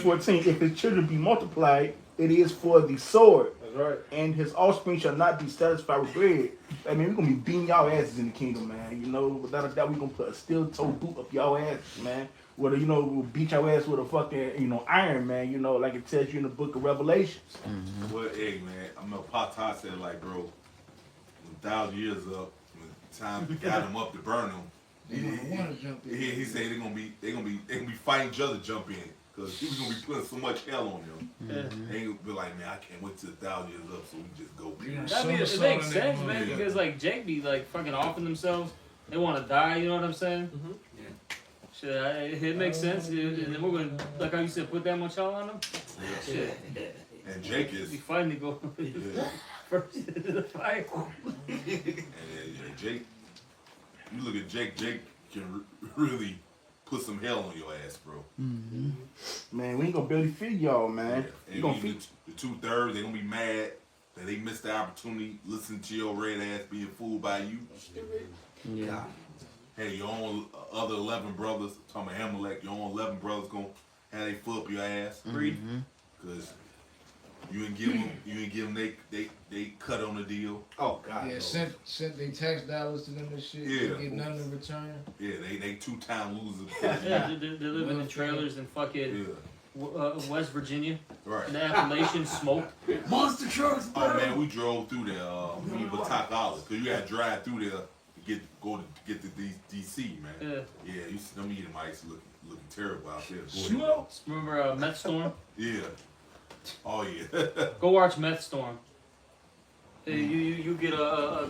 G: 14. If his children be multiplied, it is for the sword.
E: That's right.
G: And his offspring shall not be satisfied with bread. I mean, we're going to be beating y'all asses in the kingdom, man. You know, without a doubt, we're going to put a steel-toe boot up y'all asses, man. Whether, you know, we'll beat your ass with a fucking, you know, iron, man, you know, like it tells you in the book of Revelations.
B: Well, hey, man, I know Pata said, like, bro, 1,000 years up, when time got him up to burn him, he said they're gonna be fighting each other to jump in. Because he was going to be putting so much hell on them. They ain't be like, man, I can't wait till 1,000 years up so we just go.
C: I mean, it makes sense, man, because, like, Jake be, like, fucking offing themselves. They want to die, you know what I'm saying? Shit, it makes sense. And then we're going to, like how you said, put that much hell on them?
B: Yeah.
C: Shit.
B: And Jake is...
C: Be fighting to go first into the fight.
B: And Jake, you look at Jake can really put some hell on your ass, bro.
G: Man, we ain't gonna barely feed y'all, man.
B: Yeah.
G: We gonna feed
B: the 2/3. They gonna be mad that they missed the opportunity listening to your red ass being fooled by you.
F: Yeah.
B: Hey, your own other 11 brothers, talking about Amalek, your own 11 brothers gonna have they foot up your ass. Because you ain't give them they cut on the deal.
E: Oh God.
J: Yeah, sent they tax dollars to them and shit.
B: Yeah.
J: They get none in return.
B: Yeah, they 2-time losers.
C: Yeah, they're living in trailers in fucking West Virginia.
B: Right.
C: In the Appalachian smoke. Monster trucks, bro.
B: Oh man, we drove through there. We were top dollars because you got to drive through there to get to DC, man. Yeah, you see them Edomites looking terrible out there.
C: Smoke. Remember Meth Storm?
B: Yeah. Oh yeah.
C: Go watch Meth Storm. You get a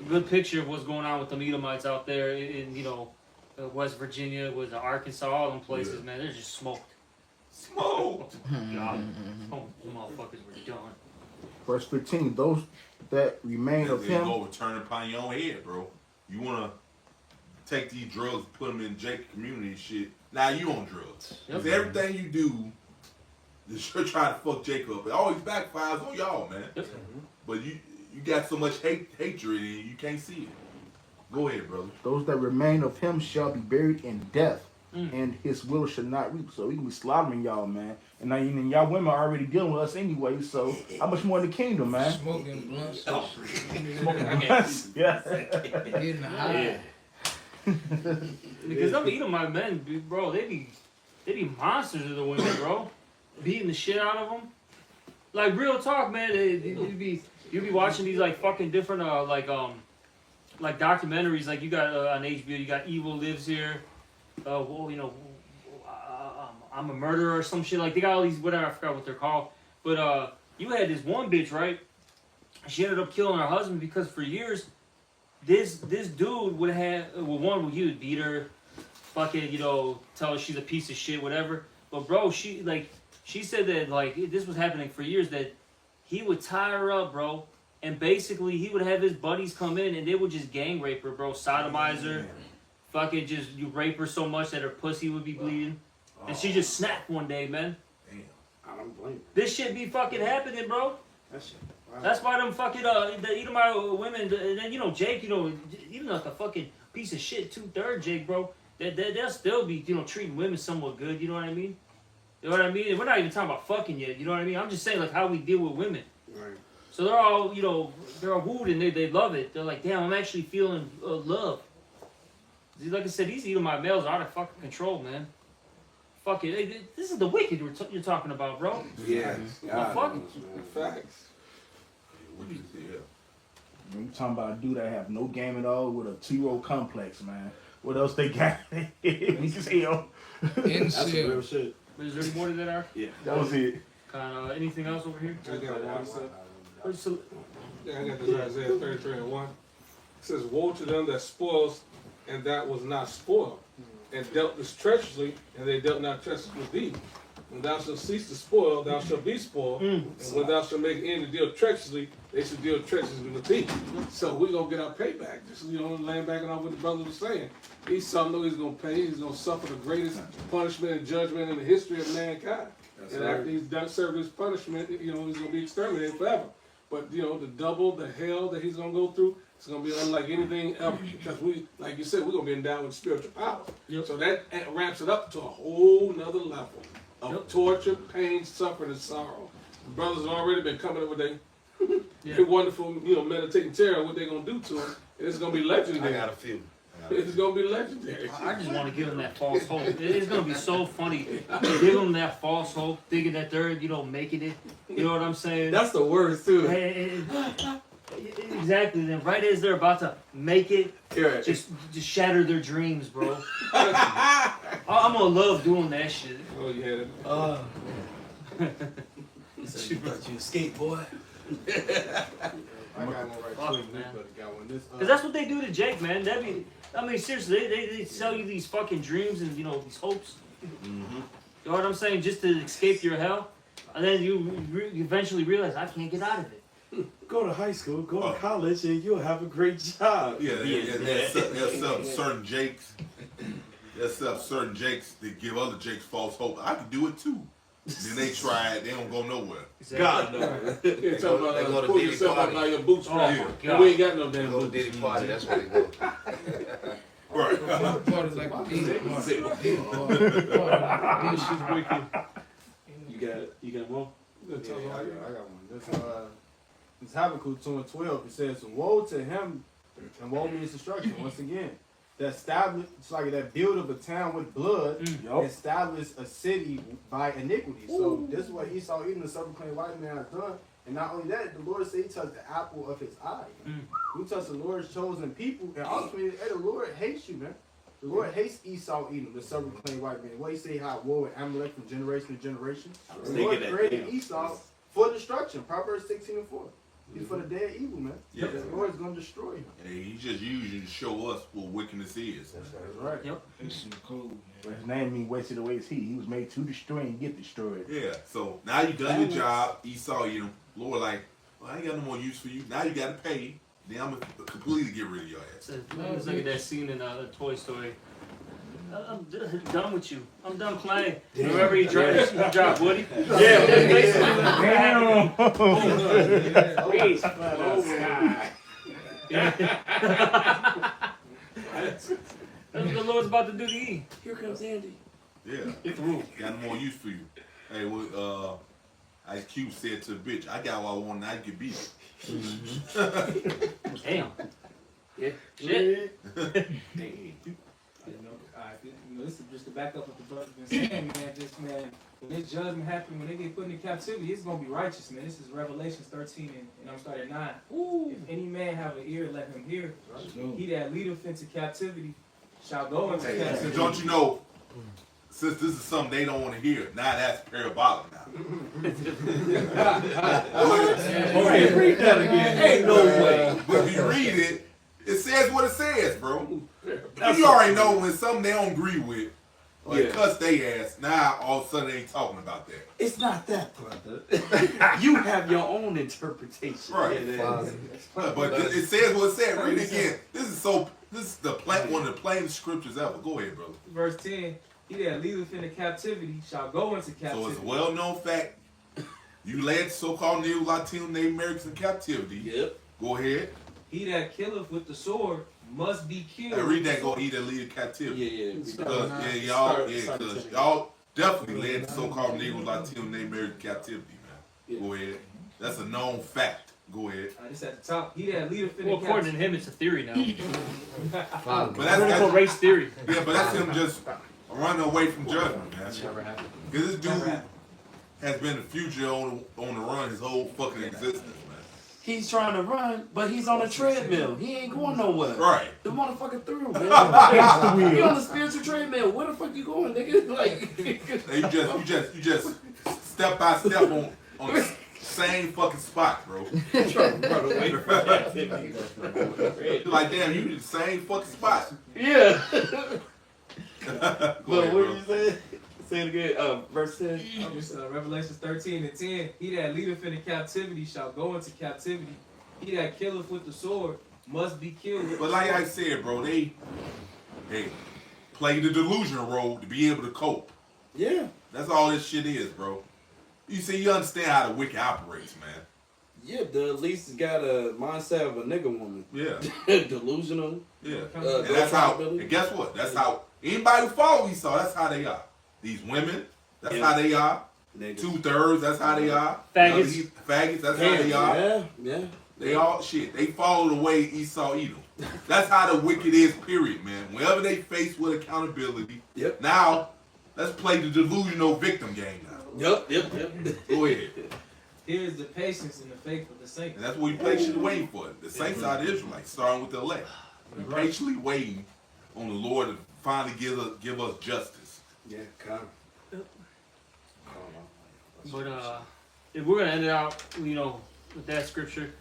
C: good picture of what's going on with the Edomites out there in West Virginia, with Arkansas, all them places, man. They're just smoked.
B: Smoked.
C: God, oh, motherfuckers were done.
G: Verse 15. Those that remain of him.
B: Go return upon your own head, bro. You wanna take these drugs, put them in Jake community shit. Now you on drugs. Yep. Everything you do, you're trying to fuck Jacob. It always backfires on y'all, man.
C: Yep.
B: But you got so much hatred in you, you can't see it. Go ahead, brother.
G: Those that remain of him shall be buried in death, and his will shall not reap. So he can be slaughtering y'all, man. And now y'all women are already dealing with us anyway. So how much more in the kingdom, man?
J: Smoking blunts.
G: Smoking blunts. Yeah.
J: Getting high.
C: Because them Edomite men, bro, they be monsters of the women, bro. Beating the shit out of them. Like, real talk, man. You be watching these like fucking different like documentaries. Like, you got on HBO, you got Evil Lives Here. I'm a Murderer or some shit. Like, they got all these, whatever, I forgot what they're called. But you had this one bitch, right? She ended up killing her husband because for years, this dude would he would beat her, fucking, tell her she's a piece of shit, whatever. But bro, she said that like this was happening for years, that he would tie her up, bro, and basically he would have his buddies come in and they would just gang rape her, bro, sodomize her, fucking just you rape her so much that her pussy would be bleeding, and she just snapped one day, man.
B: Damn.
I: I don't blame you.
C: This shit be fucking happening, bro.
I: That shit. Wow.
C: That's why them fucking the Edomite women, and then Jake, even like a fucking piece of shit 2/3 Jake, bro. They'll still be treating women somewhat good. You know what I mean? You know what I mean? And we're not even talking about fucking yet. You know what I mean? I'm just saying like how we deal with women.
I: Right.
C: So they're all they're all wooed and they love it. They're like, damn, I'm actually feeling love. Like I said, these Edomite males are out of fucking control, man. Fuck it. This is the wicked you're talking about, bro.
I: Yeah.
C: The fuck?
I: Facts.
G: You talking about a dude that have no game at all with a 2-year-old complex, man. What else they got? We can see, yo.
I: That's some real shit.
C: But is there any more to that, Ar?
I: Yeah.
G: That was it.
C: Anything else over here?
M: I got one.
C: So,
M: Yeah, I got this Isaiah 33:1. It says, "Woe to them that spoils, and that was not spoiled, and dealt this treacherously, and they dealt not treacherously with thee. When thou shalt cease to spoil, thou shalt be spoiled, and when thou shalt make an end to deal treacherously, they shall deal treacherously with thee." So we're gonna get our payback. Just laying back on what the brother was saying. Esau knew he's gonna pay. He's gonna suffer the greatest punishment and judgment in the history of mankind. And after he's done serving his punishment, he's gonna be exterminated forever. But the double, the hell that he's gonna go through, it's gonna be unlike anything ever. Because we, like you said, we're gonna be endowed with spiritual power.
C: Yep.
M: So that ramps it up to a whole nother level of torture, pain, suffering, and sorrow. The brothers have already been coming up with their wonderful, meditating terror of what they're gonna do to him. And it's gonna be legendary.
H: I got a few.
M: It's gonna be legendary.
C: I just want to give them that false hope. It's gonna be so funny. Give them that false hope, thinking that they're, making it. You know what I'm saying?
I: That's the worst too.
C: Exactly. Then right as they're about to make it, just shatter their dreams, bro. I'm gonna love doing that shit.
M: Oh yeah.
E: You thought you escaped, boy.
M: I got one right
C: Fuck,
M: quick.
C: man.
M: Got one. This,
C: Cause that's what they do to Jake, man. Seriously, they sell you these fucking dreams and these hopes.
B: Mm-hmm.
C: You know what I'm saying? Just to escape your hell, and then you eventually realize I can't get out of it.
I: Go to high school, go to college, and you'll have a great job.
B: Yeah, there's some certain Jakes. There's some certain Jakes that give other Jakes false hope. I can do it too. Then they try it, they don't go nowhere.
I: God no.
M: You're talking about
H: they go to
M: pull
H: Diddy
M: yourself up
H: party.
M: by your bootstraps.
C: Oh,
M: And we ain't got no damn
H: Go to
M: boots.
H: Diddy party, that's where they go.
B: Right.
J: Part is like a
I: You got one?
M: Good
N: Yeah,
M: talk
N: I
M: about
N: got one. This Habakkuk 2:12. It says, "Woe to him," and woe means destruction. Once again, it's like that build of a town with blood, establish a city by iniquity. So this is what Esau, even the self-proclaimed white man, has done. And not only that, the Lord said he touched the apple of his eye. You touch the Lord's chosen people, and ultimately, the Lord hates you, man. The Lord hates Esau, Edom, the self-proclaimed white man. What he say, how war with Amalek from generation to generation. The Lord created Esau for destruction. Proverbs 16:4. He's for the day of evil, man.
B: Yeah.
N: The Lord is going to destroy him.
B: And he just used you to show us what wickedness is.
N: That's right.
C: Yep.
J: It's cool,
G: But his name means wasted away is he. He was made to destroy and get destroyed.
B: Yeah, so now you done your job, Esau, Lord like, well, I ain't got no more use for you. Now you got to pay. Then I'm going to completely get rid of your ass.
C: It's like that scene in Toy Story. I'm done with you. I'm done playing. Remember he dropped Woody?
G: Damn.
C: That's what the Lord's about to do to E.
I: Here comes Andy.
B: Yeah. Got no more use for you. Hey, well, Ice Cube said to the bitch, I got what I want, now you can beat it.
C: Damn. Yeah. Shit.
O: This is just to back up what the brother's been saying, man. When this judgment happens, when they get put into captivity, it's gonna be righteous, man. This is Revelations 13 and I'm starting at 9. If any man have an ear, let him hear. He that leadeth into captivity shall go into captivity.
B: Don't you know, since this is something they don't want to hear, now that's parabolic now.
I: Okay, read that again. Ain't no way.
B: But if you read it, it says what it says, bro. You already know when something they don't agree with, or cuss they ass, now all of a sudden they ain't talking about that.
I: It's not that, brother. You have your own interpretation.
B: Right. But it says what it said. Read it again. This This is one of the plainest scriptures ever. Go ahead, brother.
O: Verse 10, he that leadeth into captivity shall go into captivity.
B: So it's a well-known fact. You led so-called Negro, Latino, Native Americans in captivity.
E: Yep.
B: Go ahead.
O: He that killeth with the sword must be killed.
B: Hey, read that. Go. He that lead in captivity.
E: Yeah.
B: Because because y'all definitely led so-called Negro, Latino, Native American captivity, man. Go ahead. That's a known fact. Go ahead.
O: This at the top. He that leadeth into
C: Well, according to him, it's a theory now.
B: But
C: Critical race theory.
B: Yeah, but that's him just running away from judgment, man. Because this dude has been a fugitive on the run his whole fucking existence, man.
E: He's trying to run, but he's on a treadmill. He ain't going nowhere.
B: Right.
E: The motherfucker through, man. He on the spiritual treadmill. Where the fuck you going, nigga? Like,
B: you just step by step on the same fucking spot, bro. Like, damn, you in the same fucking spot.
E: Yeah.
B: Go ahead,
E: what
B: bro.
E: you saying? Say it again. Verse 10.
O: Revelation 13 and 10. He that leadeth into captivity shall go into captivity. He that killeth with the sword must be killed.
B: But like I said, bro, they play the delusional role to be able to cope.
E: Yeah.
B: That's all this shit is, bro. You see, you understand how the wicked operates, man.
E: Yeah, the at least got a mindset of a nigga woman.
B: Yeah.
E: Delusional.
B: Yeah. And that's how, and guess what? That's how, anybody who follow Esau, that's how they are. These women, that's how they are.
E: Niggas.
B: 2/3, that's how they are.
C: Faggots.
B: Faggots, that's how they are.
E: Yeah.
B: They all shit. They follow the way Esau eat them. That's how the wicked is, period, man. Whenever they face with accountability, now let's play the delusional victim game now.
E: Yep.
B: Go ahead.
O: Here is the patience and the faith of the saints.
B: And that's what we patiently waiting for. The saints are the Israelites, starting with the elect. We patiently waiting on the Lord to finally give us justice.
E: Yeah, kind of.
C: But if we're gonna end it out, with that scripture.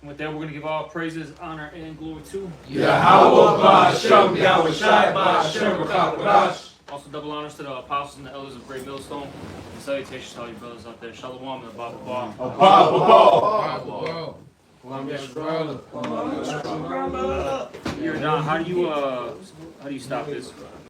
C: And with that, we're gonna give all praises, honor, and glory to
O: Yahweh Ba'Shem, Yahweh Shai Ba'Shem, Rakakadash.
C: Also, double honors to the apostles and the elders of Great Millstone. And salutations to all you brothers out there. Shalom and Abba You're not. How do you stop this?